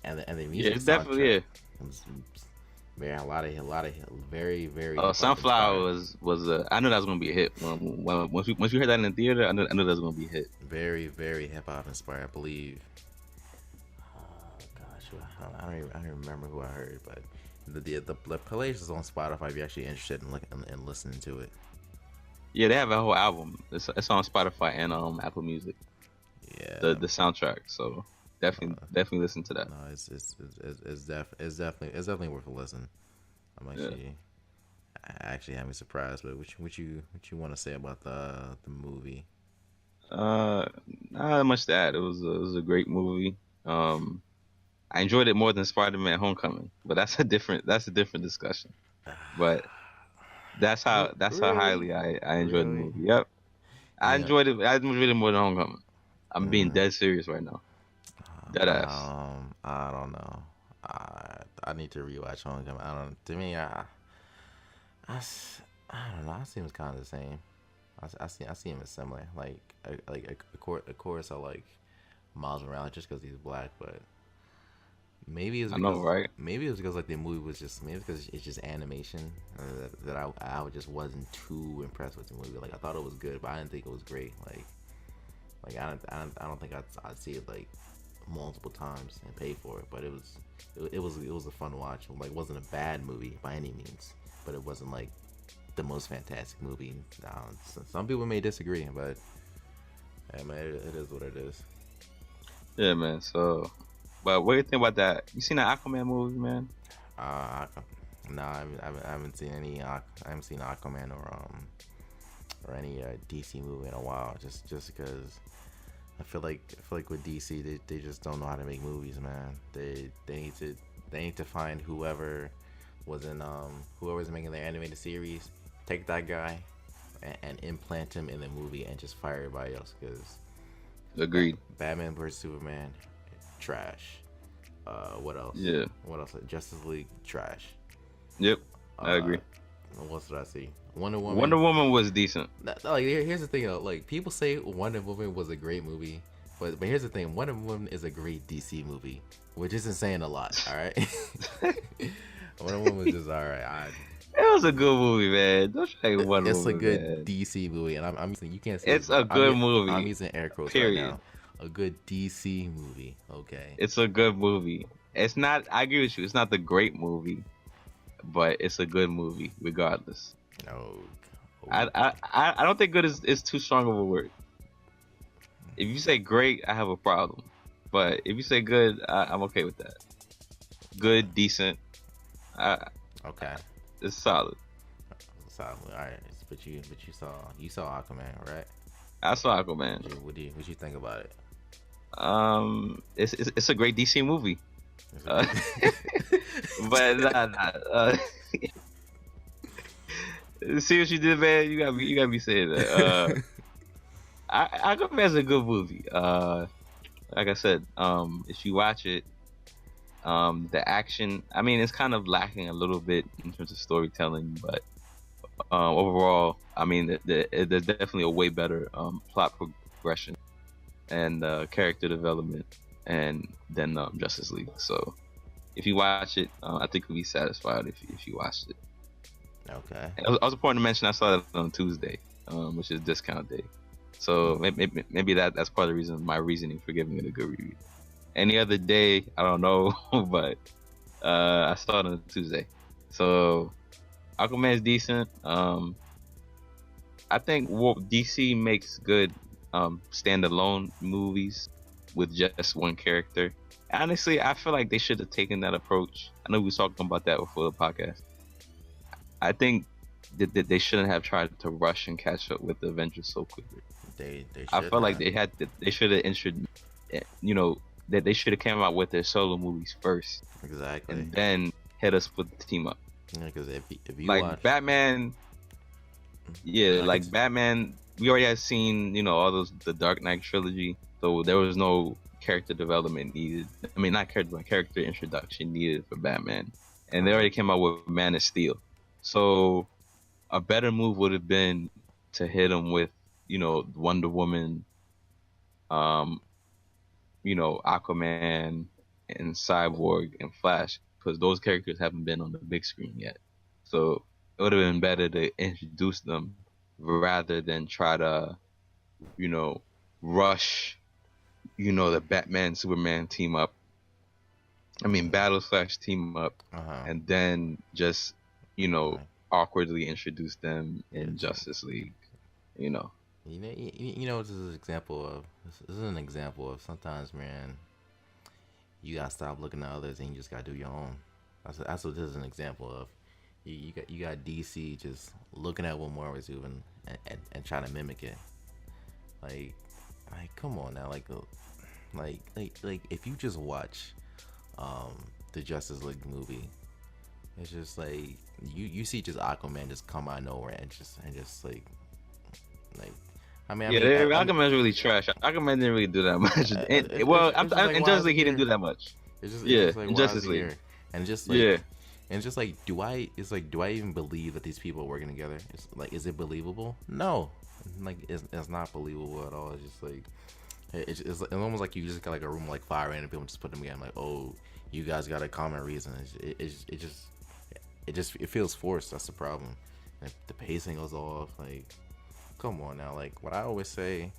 And the music, yeah, definitely. Yeah. Was a lot of very. Oh, Sunflower was I knew that was gonna be a hit. Once you heard that in the theater, I knew that was gonna be a hit. Very, very hip hop inspired, I believe. I don't remember who I heard, but the playlist is on Spotify if you're actually interested in listening to it. Yeah, they have a whole album. It's on Spotify and Apple Music. Yeah. The soundtrack. So Definitely listen to that. No, it's definitely worth a listen. I'm Yeah. actually having surprised, but what you want to say about the movie? Uh, not much to add. It was a great movie. Um, I enjoyed it more than Spider-Man: Homecoming, but that's a different discussion. But that's how Really, highly I enjoyed the really, movie. Yep, I you know. enjoyed it. I enjoyed it more than Homecoming. I'm being Mm, dead serious right now. Dead ass. I don't know. I need to rewatch Homecoming. I don't. To me, I, s- I don't know. I see him kind of the same. I see him as similar. Of course, I like Miles Morales just because he's black, but I know, right? maybe it's because like the movie was just maybe it's because it's just animation that I just wasn't too impressed with the movie. Like I thought it was good, but I didn't think it was great. I don't think I'd see it like multiple times and pay for it. But it was a fun watch. Like it wasn't a bad movie by any means, but it wasn't like the most fantastic movie. Some people may disagree, but hey, man, it is what it is. Yeah, man. So, but what do you think about that? You seen that Aquaman movie, man? No, I haven't seen any. I haven't seen Aquaman or any DC movie in a while. Just because I feel like with DC they just don't know how to make movies, man. They need to find whoever's making their animated series, take that guy and implant him in the movie and just fire everybody else because Agreed. Batman vs Superman, trash. What else? Yeah. What else? Justice League, trash. Yep. I Uh, agree. what else did I see? Wonder Wonder Woman. Woman was decent. Like here's the thing though. Like people say Wonder Woman was a great movie, but here's the thing. Wonder Woman is a great DC movie, which isn't saying a lot. All right. Wonder Woman was just all right. It was a good movie, man. Don't try Wonder It's a Woman, good man. DC movie, and I'm using you can't see this, It's a but good I'm movie. using air quotes right Period. now. A good DC movie. Okay. It's a good movie. It's not. I agree with you. It's not the great movie, but it's a good movie regardless. No. I don't think good is too strong of a word. If you say great, I have a problem. But if you say good, I'm okay with that. Good, decent. I, Okay. it's solid. So, all right. But you saw Aquaman, right? I saw Aquaman. What you think about it? It's a great DC movie. Uh, but see what you did, man. You gotta be saying that. Aquaman's a good movie. Like I said, if you watch it, the action. I mean, it's kind of lacking a little bit in terms of storytelling, but overall, I mean, there's definitely a way better plot progression and character development and than Justice League. So if you watch it, I think you'll be satisfied if you watched it. Okay. And I was important to mention I saw that on Tuesday, which is discount day. So maybe that's part of the reason my reasoning for giving it a good review. Any other day, I don't know, but I saw it on Tuesday. So Aquaman's decent. I think DC makes good standalone movies with just one character. Honestly, I feel like they should have taken that approach. I know we were talking about that before the podcast. I think that they shouldn't have tried to rush and catch up with the Avengers so quickly. They I should felt like have. they should have introduced, you know, that they should have came out with their solo movies first Exactly. and then hit us with the team up. Yeah, because if you Like watch, Batman, yeah, I like could, Batman, we already had seen, all those the Dark Knight trilogy, so there was no character development needed. I mean, not character, but character introduction needed for Batman, and they already came out with Man of Steel. So a better move would have been to hit him with, Wonder Woman, um, Aquaman, and Cyborg and Flash, because those characters haven't been on the big screen yet. So it would have been better to introduce them rather than try to, you know, rush, the Batman Superman team up. I mean, Battle Slash team up, uh-huh. and then just, Right. awkwardly introduce them in Yes. Justice League. You know, You know, this is an example of sometimes, man. you gotta stop looking at others and you just gotta do your own. That's what this is an example of. You got DC just looking at what Marvel's doing and trying to mimic it. Like come on now, like if you just watch the Justice League movie, it's just like you see just Aquaman just come out of nowhere and just like Aquaman's really trash. Aquaman didn't really do that much. In Justice League he didn't do that much. It's yeah, just like, in Justice League, and just like and just like do I even believe that these people are working together? It's like, is it believable? No, like it's not believable at all. It's just like it's almost like you just got like a room of like 5 random people and just put them together. Like, oh, you guys got a common reason. It feels forced. That's the problem. Like, the pacing goes off. Like, come on now. Like what I always say,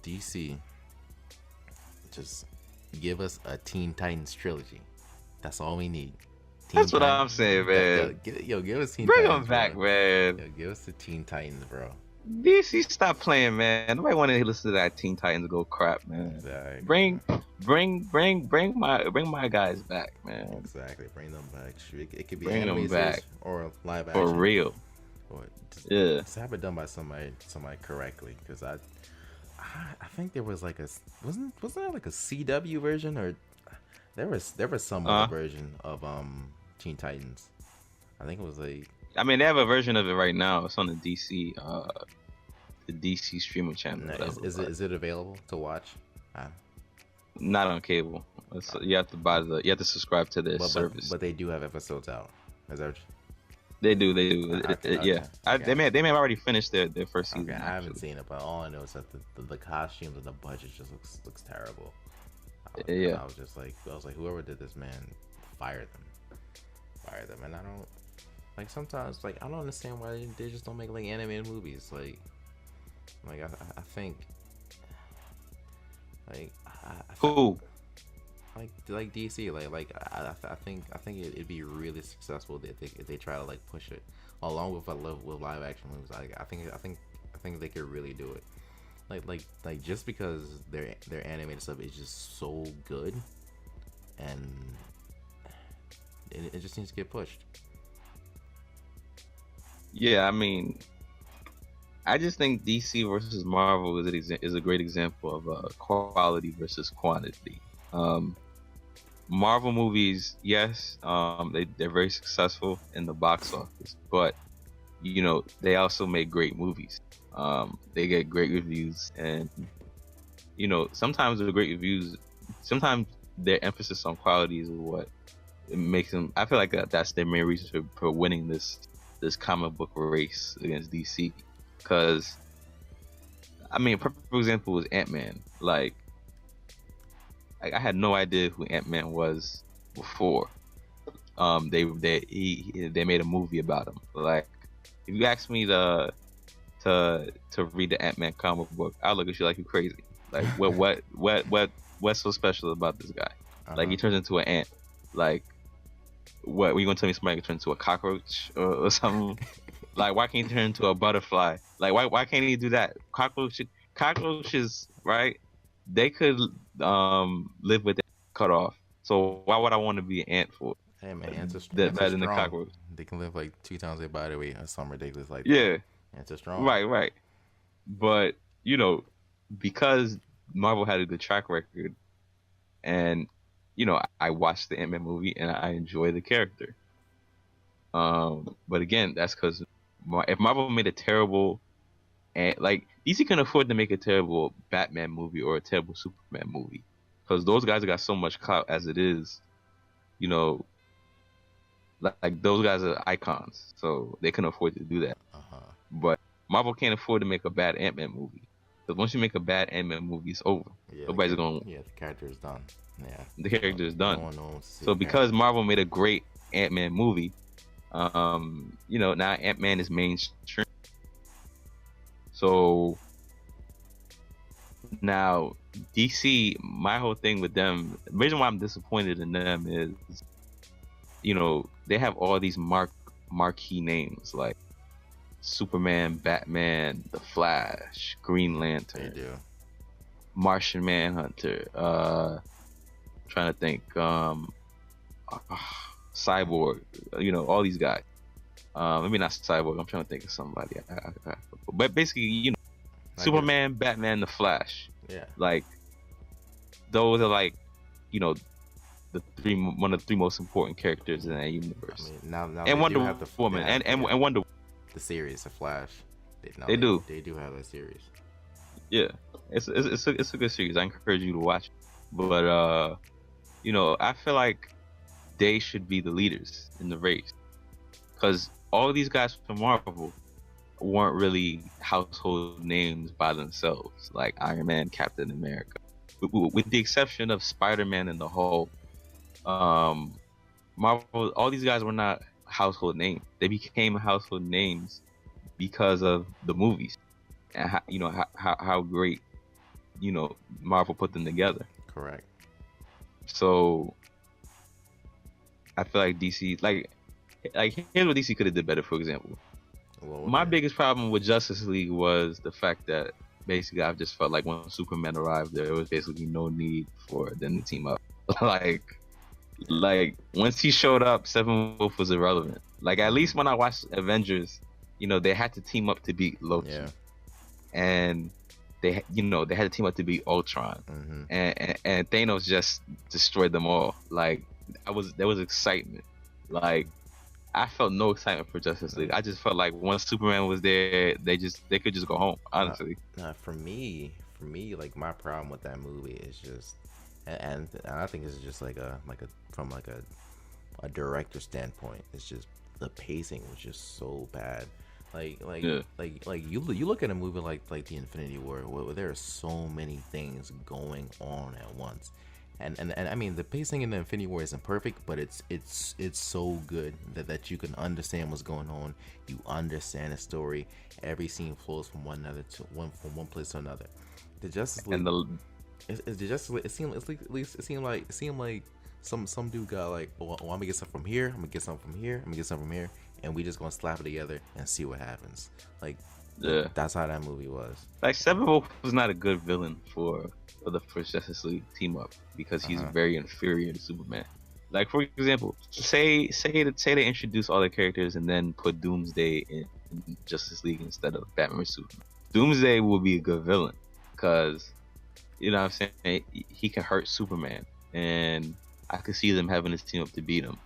DC, just give us a Teen Titans trilogy. That's all we need. That's what I'm saying, man. Give us Teen Bring Titans. Them back, man. Give us the Teen Titans, bro. DC, stop playing, man. Nobody want to listen to that Teen Titans go crap, man. Exactly. Bring my guys back, man. Exactly. Bring them back. It could be bring them back or live action for real. Or just have it done by somebody correctly. Because I think there was like wasn't there like a CW version, or there was some other version of Teen Titans. I think it was like. I mean, they have a version of it right now. It's on the DC streaming channel. Is it available to watch? Not on cable. You have to subscribe to their service. But they do have episodes out. Is that? They do. Yeah. Okay. They may have already finished their first season. Okay, I haven't seen it, but all I know is that the costumes and the budget just looks terrible. I was like, whoever did this, man, fire them, and I don't. Like sometimes, like I don't understand why they just don't make like animated movies. Like I think, like who, like DC, I think it'd be really successful if they try to like push it along with live action movies. I think they could really do it. Like just because their animated stuff is just so good, and it just needs to get pushed. Yeah, I mean, I just think DC versus Marvel is a great example of quality versus quantity. Marvel movies, yes, they're very successful in the box office, but they also make great movies. They get great reviews, and sometimes the great reviews, sometimes their emphasis on quality is what it makes them. I feel like that's their main reason for winning this comic book race against DC, because I mean, a perfect example was Ant-Man. Like I had no idea who Ant-Man was before they made a movie about him. Like if you ask me to read the Ant-Man comic book, I'll look at you like you're crazy. Like what's so special about this guy? Like he turns into an ant. Like what, were you gonna tell me somebody can turn into a cockroach or something? Like why can't he turn into a butterfly? Like why can't he do that? Cockroaches, right? They could live with it cut off. So why would I want to be an ant for? Hey man, ants are better than the cockroach. They can live like 2 times their body weight or something ridiculous like that. Yeah. Ants are strong. Right. But because Marvel had a good track record, and I watched the Ant-Man movie and I enjoy the character. But again, that's because if Marvel made a terrible, and like DC can afford to make a terrible Batman movie or a terrible Superman movie, because those guys got so much clout as it is. Like those guys are icons, so they can afford to do that. But Marvel can't afford to make a bad Ant-Man movie, because once you make a bad Ant-Man movie, it's over. Nobody's going. Yeah, the character is done. Yeah, the character is done. No one wants to see so because Marvel made a great Ant-Man movie, now Ant-Man is mainstream. So now DC, my whole thing with them, the reason why I'm disappointed in them is, they have all these marquee names like Superman, Batman, The Flash, Green Lantern. They do. Martian Manhunter, trying to think. Cyborg, all these guys. Maybe not Cyborg. I'm trying to think of somebody. But basically, I get it. Superman, Batman, the Flash. Yeah. Like those are like, you know, one of the three most important characters in that universe. I mean, now And they do Wonder have Woman, they have and Wonder. the series, the Flash. They do. They do have a series. Yeah, it's a good series. I encourage you to watch. But I feel like they should be the leaders in the race, because all of these guys from Marvel weren't really household names by themselves, like Iron Man, Captain America, with the exception of Spider-Man and the Hulk. Marvel, all these guys were not household names. They became household names because of the movies and how great Marvel put them together. Correct. So I feel like DC, like here's what DC could have did better. For example, my biggest problem with Justice League was the fact that basically I just felt like when Superman arrived, there was basically no need for them to team up. like once he showed up, Steppenwolf was irrelevant. Like at least when I watched Avengers, they had to team up to beat Loki. Yeah. And they had to team up to beat Ultron. Mm-hmm. And Thanos just destroyed them all. Like there was excitement. Like I felt no excitement for Justice League. I just felt like once Superman was there, they could just go home. Honestly. For me, like my problem with that movie is just, and I think it's just from a director standpoint, it's just the pacing was just so bad. Like you look at a movie like the Infinity War, where there are so many things going on at once, and I mean the pacing in the Infinity War isn't perfect, but it's so good that you can understand what's going on. You understand the story. Every scene flows from one place to another. The Justice League, it seemed like some dude got like, oh, I'm gonna get something from here, I'm gonna get something from here, I'm gonna get something from here, and we just gonna slap it together and see what happens. Like, yeah, that's how that movie was. Like Steppenwolf was not a good villain for the first Justice League team up because he's very inferior to Superman. Like for example, say they introduce all the characters and then put Doomsday in Justice League instead of Batman vs Superman. Doomsday will be a good villain because what I'm saying, he can hurt Superman, and I could see them having this team up to beat him.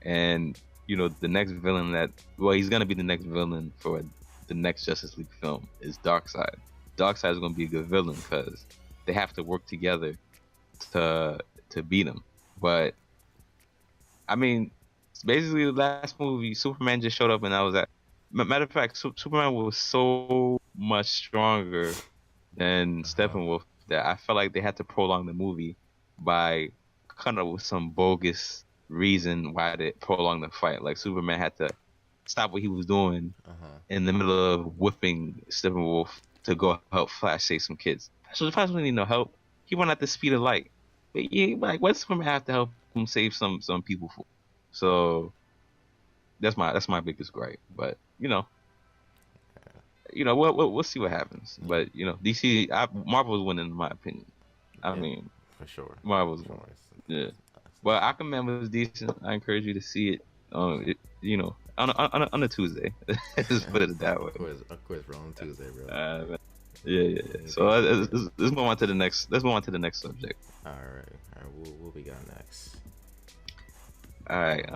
And the next villain he's gonna be the next villain for the next Justice League film is Darkseid. Darkseid is gonna be a good villain because they have to work together to beat him. But I mean, basically the last movie, Superman just showed up and that was that. Matter of fact, Superman was so much stronger than Steppenwolf that I felt like they had to prolong the movie by coming up with some bogus reason why they prolong the fight. Like Superman had to stop what he was doing in the middle of whipping Steppenwolf to go help Flash save some kids. So Flash didn't need no help. He went at the speed of light. But what does Superman have to help him save some people for? So that's my biggest gripe. But we'll see what happens. But DC, Marvel is winning in my opinion. I mean, for sure, Marvel's winning. Yeah. Well, Aquaman was decent. I encourage you to see it. On a Tuesday. Just put it that way. Of course, bro. On Tuesday, bro. Yeah. So let's move on to the next. Let's move on to the next subject. All right. What we got next? All right.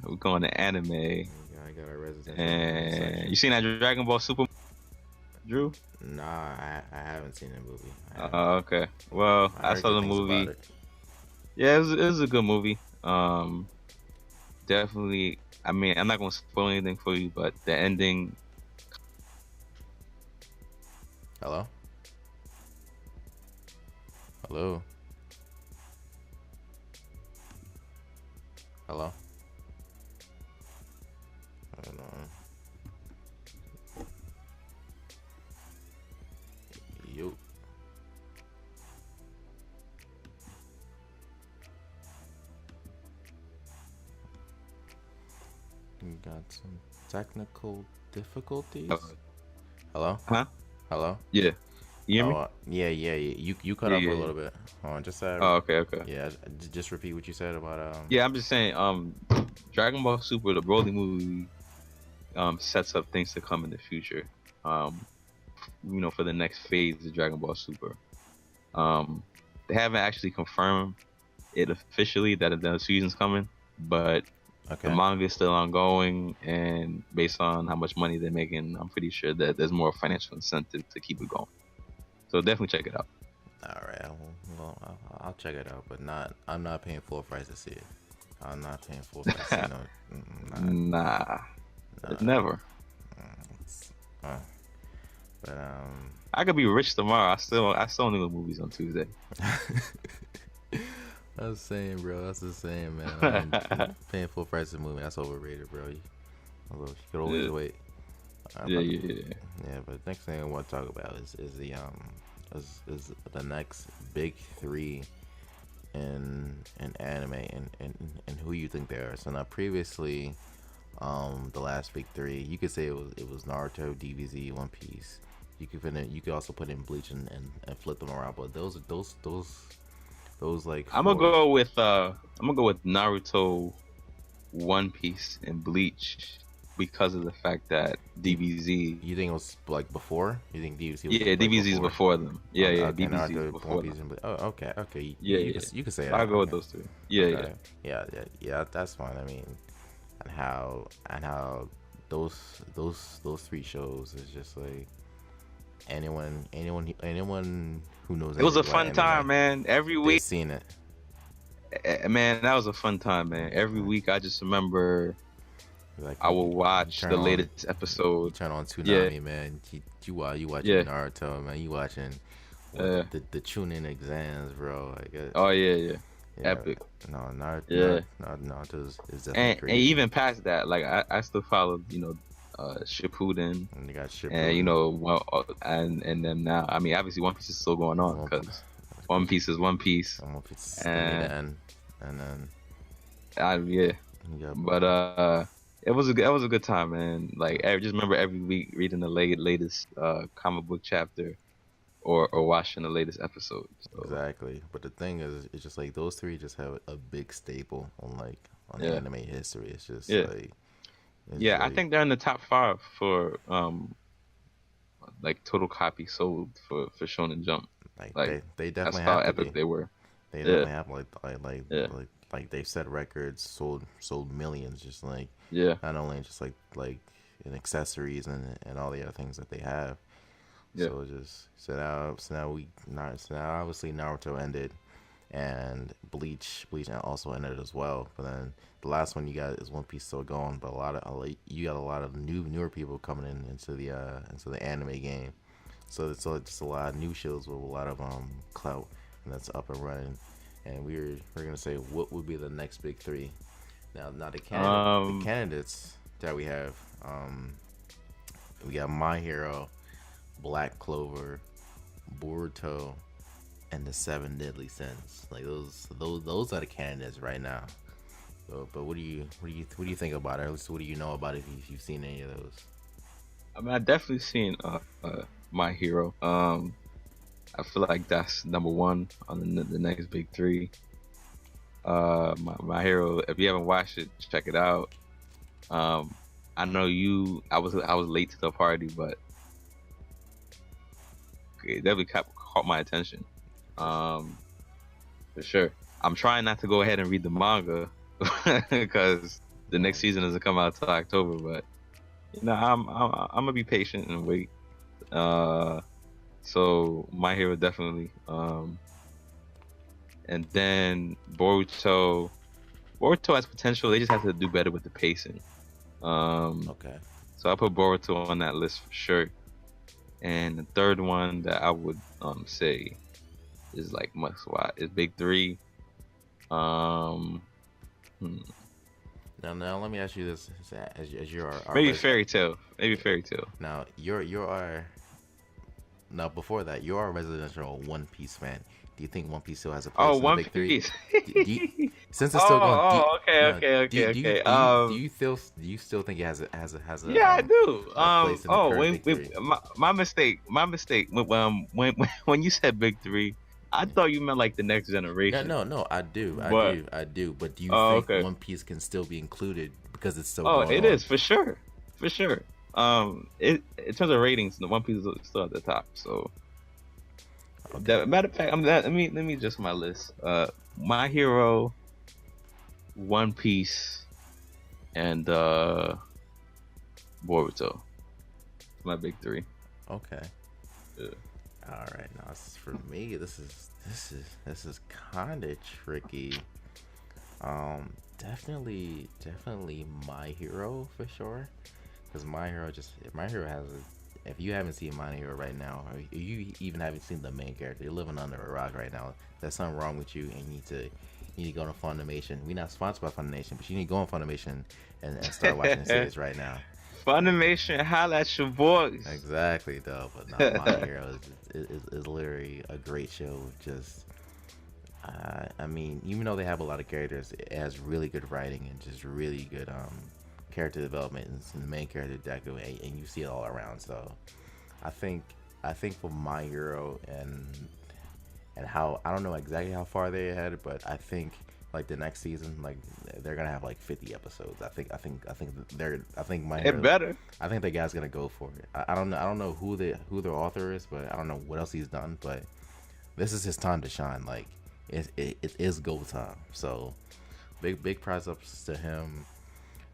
We're going to anime. I got our resident. And you seen that Dragon Ball Super, Drew? Nah, I haven't seen the movie. Okay. Well, I saw the movie. Yeah, it was a good movie. Definitely. I mean, I'm not gonna spoil anything for you, but the ending. Hello. Hello. Hello. I don't know. Yo. We got some technical difficulties. Hello? Hello? Huh? Hello? Yeah. You hear me? Yeah. You cut Yeah, off for yeah, a yeah. little bit. Hold on, just Oh, okay, okay. yeah, just repeat what you said about Yeah, I'm just saying. Dragon Ball Super, the Broly movie, sets up things to come in the future. Um, for the next phase of Dragon Ball Super. Um, they haven't actually confirmed it officially that the season's coming, but the Okay. manga is still ongoing, and based on how much money they're making, I'm pretty sure that there's more financial incentive to keep it going. So definitely check it out. All right. Well, I'll check it out, but not. I'm not paying full price to see it. I'm not paying full price. To see no, not, Nah, nah. never. It's, uh, but I could be rich tomorrow. I still only go movies on Tuesday. That's the same, bro. That's the same, man. I mean, paying full price of a movie, that's overrated, bro. You could always Yeah, wait. yeah, But yeah, yeah. yeah, but next thing I want to talk about is the next big three in anime and who you think they are. So now previously, the last big three, you could say it was Naruto, DBZ, One Piece. You could also put in Bleach and flip them around, but those like I'm gonna four. go with Naruto, One Piece, and Bleach because of the fact that DBZ. You think it was like before? You think DBZ was Yeah, like DBZ is before them. Yeah, Okay, yeah, okay, DBZ is Naruto, One before Piece, them. and oh, okay. Yeah, You yeah. you could say I'll that. go with Okay, those two. Yeah, yeah. okay, yeah. That's fine. I mean, and how those three shows is just like anyone who knows It was a anything about fun time, anime, man. Every they've week, seen it. man, that was a fun time, man. Every week, I just remember Like I will you watch the latest you episode. turn on Yeah, Toonami, man. You watching yeah. Naruto, man. You watching Uh, the Chunin exams, bro. Like oh yeah, yeah. yeah, Epic. no, Yeah. Naruto is definitely And crazy. even past that, like I still followed, Shippuden, And you got and Shippuden, and then now, I mean, obviously One Piece is still going on One because Piece, One Piece is One Piece, One Piece still need to and end, and then yeah, you got but it was a good time, man. Like I just remember every week reading the latest comic book chapter or watching the latest episode. So exactly. But the thing is, it's just like those three just have a big staple on yeah, anime history. It's just yeah, like it's just yeah. I like think they're in the top five for like total copies sold for Shonen Jump. like Like they that's definitely how have to epic be. they were. They Yeah, definitely have yeah, like they've set records, sold millions, just like yeah, not only just like in accessories and all the other things that they have. yeah, So just so now obviously Naruto ended and Bleach also ended as well. But then the last one you got is One Piece still going, but you got a lot of newer people coming into the anime game. So it's just a lot of new shows with a lot of clout and that's up and running. And we're gonna say what would be the next big three. Now the um, candidates that we got My Hero, Black Clover, Boruto, and the Seven Deadly Sins. Like those are the candidates right now. So, but what do you think about it? What do you know about it if you've seen any of those? I mean, I definitely seen My Hero. I feel like that's number one on the next big three. My Hero. If you haven't watched it, check it out. I know you. I was late to the party, but it definitely caught my attention. For sure. I'm trying not to go ahead and read the manga because the next season doesn't come out till October. But I'm gonna be patient and wait. So My Hero definitely. And then Boruto. Boruto has potential. They just have to do better with the pacing. Okay. So I put Boruto on that list for sure. And the third one that I would say is like must watch is Big Three. Hmm. Now let me ask you this: as you're Maybe Fairy Tail. Maybe Fairy Tail. now you're now before that you're a residential One Piece fan. Do you think One Piece still has a place Oh, in the One big three? Piece. Do you, since it's still going, Oh, okay, no, okay, do you okay, do you okay. do you do you still think it Yeah, I do. a place in the current When, big three? my mistake, my mistake. When you said big three, I thought you meant like the next No, generation. no, no. I do, I But do, I do. But do you oh, think okay. One Piece can still be included because it's still Oh, going it on? is for sure, for sure. It in terms of ratings, the One Piece is still at the top. So, Okay, that, matter of fact, let me adjust my list. My Hero, One Piece, and Boruto. My big three. okay. Yeah. All right. Now, for me, this is kind of tricky. Definitely My Hero for sure. Because My Hero has a. If you haven't seen My Hero right now, or you even haven't seen the main character, you're living under a rock right now. There's something wrong with you, and you need to go to Funimation. We're not sponsored by Funimation, but you need to go on Funimation and start watching the series right now. Funimation, holla at your boys. Exactly, though. But no, My Hero is literally a great show. Just, I mean, even though they have a lot of characters, it has really good writing and just really good character development and the main character Deku, and you see it all around. So, I think for My Hero and how I don't know exactly how far they ahead, but I think like the next season, like they're gonna have like 50 episodes. I think My It Hero. better. I think the guy's gonna go for it. I don't know. I don't know who the author is, but I don't know what else he's done. But this is his time to shine. Like it is go time. So big prize ups to him.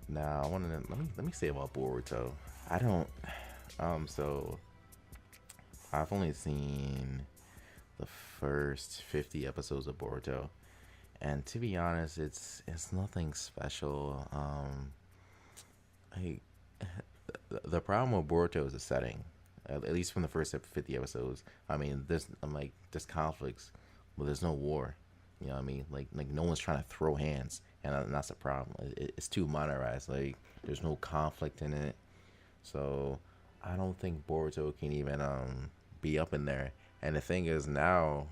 Now I want to let me say about Boruto. I don't. So I've only seen the first 50 episodes of Boruto, and to be honest, it's nothing special. I the problem with Boruto is the setting. At least from the first 50 episodes. I mean, there's conflicts, but there's no war. You know what I mean? Like no one's trying to throw hands, and that's the problem. It's too modernized. Like there's no conflict in it, so I don't think Boruto can even be up in there. And the thing is now,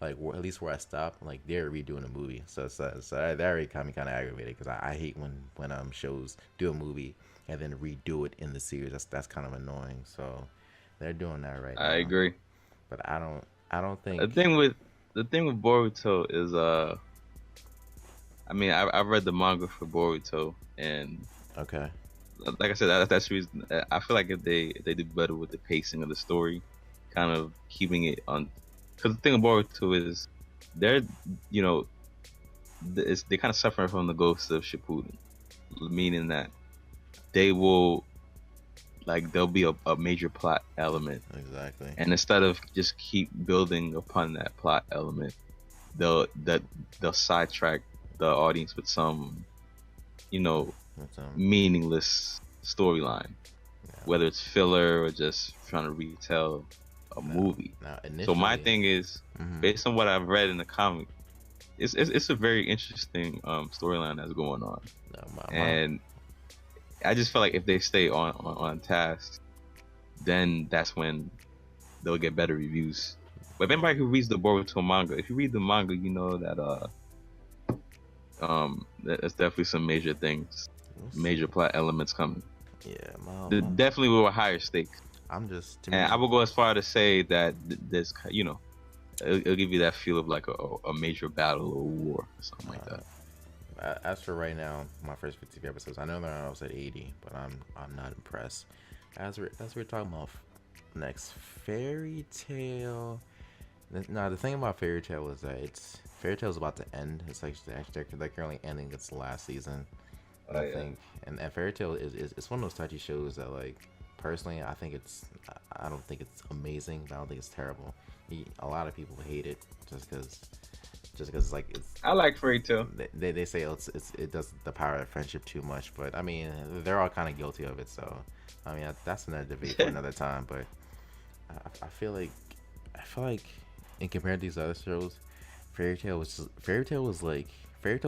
like at least where I stopped, like they're redoing a movie, so that already got me kind of aggravated because I hate when shows do a movie and then redo it in the series. That's kind of annoying. So they're doing that right I now, agree. but I don't The think. thing with Boruto is I mean I've read the manga for Boruto, and Okay. like I said, that's the reason I feel like if they do better with the pacing of the story, kind of keeping it on. Because the thing about Boruto is they're you know they kind of suffering from the ghost of Shippuden, meaning that they will like there'll be a major plot element, Exactly. and instead of just keep building upon that plot element, they'll that they'll sidetrack the audience with some you know That's, meaningless storyline, yeah. whether it's filler or just trying to retell a movie. Now So my initially. thing is, Mhm. based on what I've read in the comic, it's a very interesting storyline that's going on, No, and I just feel like if they stay on task, then that's when they'll get better reviews. But if anybody who reads the Boruto manga, if you read the manga, you know that that's definitely some major things, we'll major see. plot elements coming. Yeah, Definitely with higher stakes. I'm just to me. And I will go as far to say that there's, it'll give you that feel of like a major battle or war or something like that. As for right now, my first 50 episodes, I know they're almost at 80, but I'm not impressed. As we're talking about next, Fairy Tail. Now the thing about Fairy Tail is that Fairy Tail is about to end. It's like they're currently ending its last season. And I think and Fairy Tail is it's one of those touchy shows that like personally I don't think it's amazing, but I don't think it's terrible. A lot of people hate it just because like it's I like Fairy Tail. they say it does the power of friendship too much, but I mean they're all kind of guilty of it. So I mean that's another debate for another time. But I feel like in compared to these other shows, Fairy Tail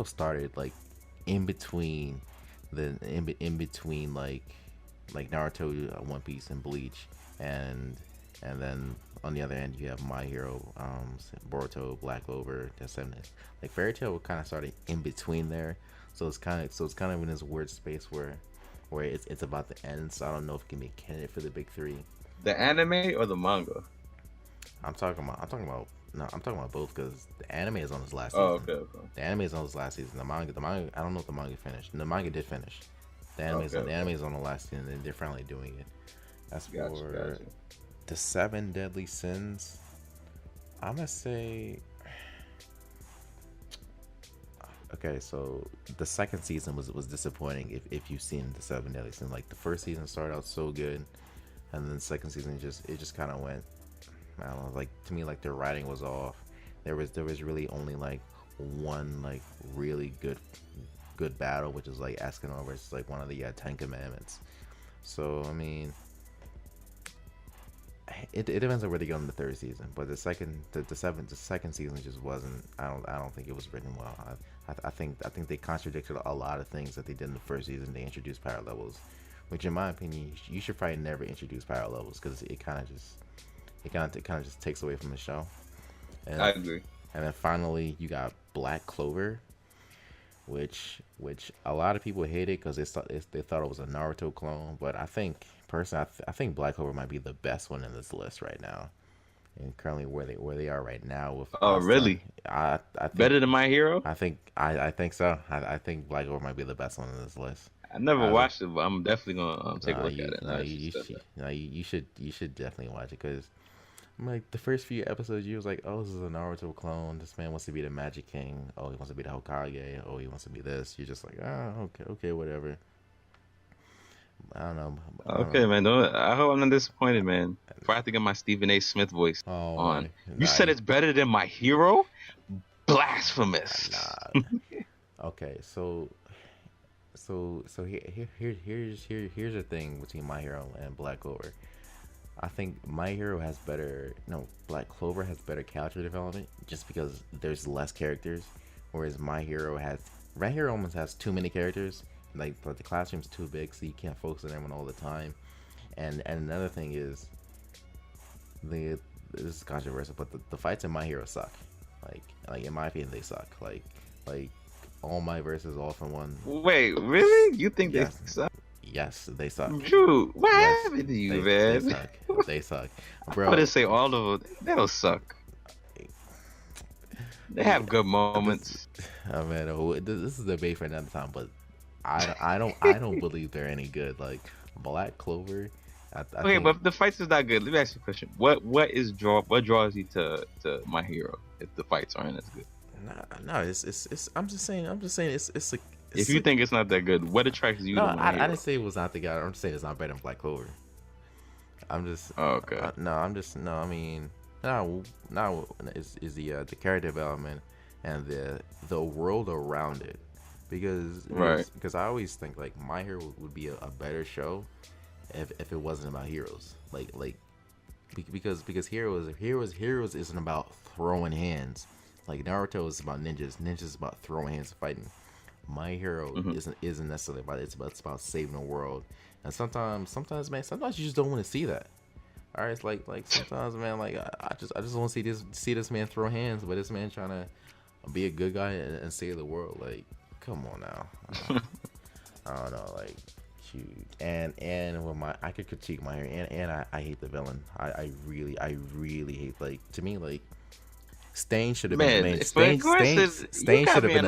started like in between in between like Naruto, One Piece, and Bleach, and then on the other end, you have My Hero, Boruto, Black Clover, that's seven. Like Fairy Tail kind of started in between there, so it's kind of in this weird space where it's about to end. So I don't know if it can be a candidate for the big three. The anime or the manga? I'm talking about both because the anime is on its last Oh, season. okay. The anime is on its last season. The manga, I don't know if the manga finished. The manga did finish. The anime is on the last season, and they're finally doing it. As for Gotcha. the seven deadly sins, I'm gonna say. Okay, so the second season was disappointing. If you've seen the seven deadly sins, like the first season started out so good, and then the second season just kind of went. I don't know, like to me, like the writing was off. There was really only like one like really good battle, which is like Escanor versus like one of the Ten Commandments. So I mean, it depends on where they go in the third season. But the second season just wasn't. I don't think it was written well. I think they contradicted a lot of things that they did in the first season. They introduced power levels, which in my opinion, you should probably never introduce power levels because it kind of just takes away from the show. And, I agree. And then finally, you got Black Clover, which a lot of people hated because they thought it was a Naruto clone. But I think personally, I think Black Clover might be the best one in this list right now. And currently, where they are right now with really? I think, better than My Hero? I think so. I think Black Clover might be the best one in this list. I never watched it, but I'm definitely gonna take a look at it. You should definitely watch it because like the first few episodes, you was like, oh, this is a Naruto clone. This man wants to be the Magic King. Oh, he wants to be the Hokage. Oh, he wants to be this. You're just like, oh, okay, whatever. I don't know. Okay, man. I hope I'm not disappointed, man. If I have to get my Stephen A. Smith voice on, you said it's better than My Hero? Blasphemous. Nah. Okay, so here's the thing between My Hero and Black Clover. I think Black Clover has better character development just because there's less characters, whereas My Hero almost has too many characters. Like the classroom's too big, so you can't focus on everyone all the time. And another thing is, this is controversial, but the fights in My Hero suck. Like in my opinion, they suck. Like All Might versus All for One. Wait, really? You think they suck? Yes, they suck. Drew, what happened to you, man? They suck. Bro. I would say all of them. They don't suck. They have good moments. Oh man, this is a debate for another time. But I don't believe they're any good. Like Black Clover. I think, but if the fights is not good, let me ask you a question. What draws you to My Hero if the fights aren't as good? No, it's. I'm just saying it's if you think it's not that good, what attracts you to My Hero? I didn't say it was not the guy. I'm just saying it's not better than Black Clover. I'm just. Oh, okay. I mean, now is the character development and the world around it, because I always think like My Hero would be a better show if it wasn't about heroes, because heroes isn't about throwing hands. Like Naruto is about ninjas. Ninjas is about throwing hands and fighting. My Hero isn't necessarily about it. It's about saving the world. And sometimes man, you just don't want to see that. All right, it's like sometimes, man, like I just want to see this man throw hands, but this man trying to be a good guy and save the world. Like, come on now. I don't know, like, shoot. And with I could critique My Hero, and I hate the villain. I really hate, like, to me, like, Stain should have been the main. Stain should have been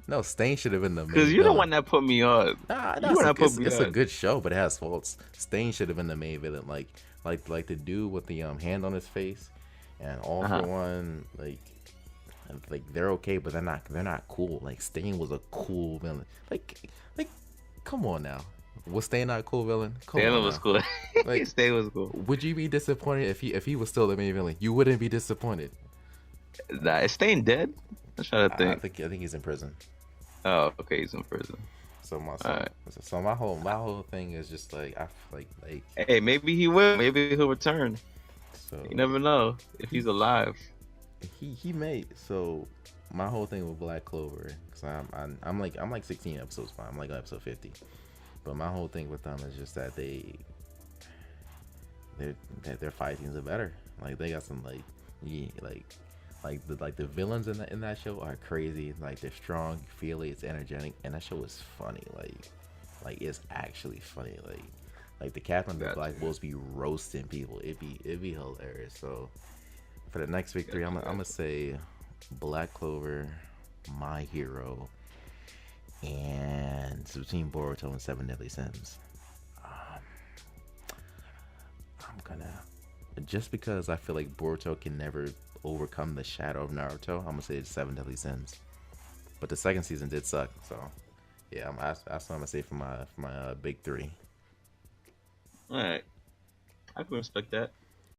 No, Stain should have been the main. Because you're the one that put me on. It's a good show, but it has faults. Stain should have been the main villain, like the dude with the hand on his face, and All for One, like they're okay, but they're not cool. Like Stain was a cool villain. Like come on now. Was Stain not a cool villain? Stain was cool. Like, Stain was cool. Would you be disappointed if he was still the main villain? You wouldn't be disappointed. Nah, is Stain dead? I'm trying to think. I think he's in prison. Oh, okay, he's in prison. So my whole thing is just like hey, maybe he will. Maybe he'll return. So you never know if he's alive. He may. So my whole thing with Black Clover, because I'm like 16 episodes behind. I'm like on episode 50. But my whole thing with them is just that their fight scenes are better. Like they got some like yeah, like the villains in that show are crazy. Like they're strong, you feel it, it's energetic, and that show is funny. Like it's actually funny. Like the Captain of the Got Black you. Bulls be roasting people. It'd be hilarious. So for the next victory, Got I'm you. I'm Got gonna say Black Clover, My Hero, and it's between Boruto and Seven Deadly Sins. Um, I'm gonna just because I feel like Boruto can never overcome the shadow of Naruto. I'm gonna say it's Seven Deadly Sins. But the second season did suck, so yeah, that's what I'm gonna say for my big three. you. All right. I can respect that.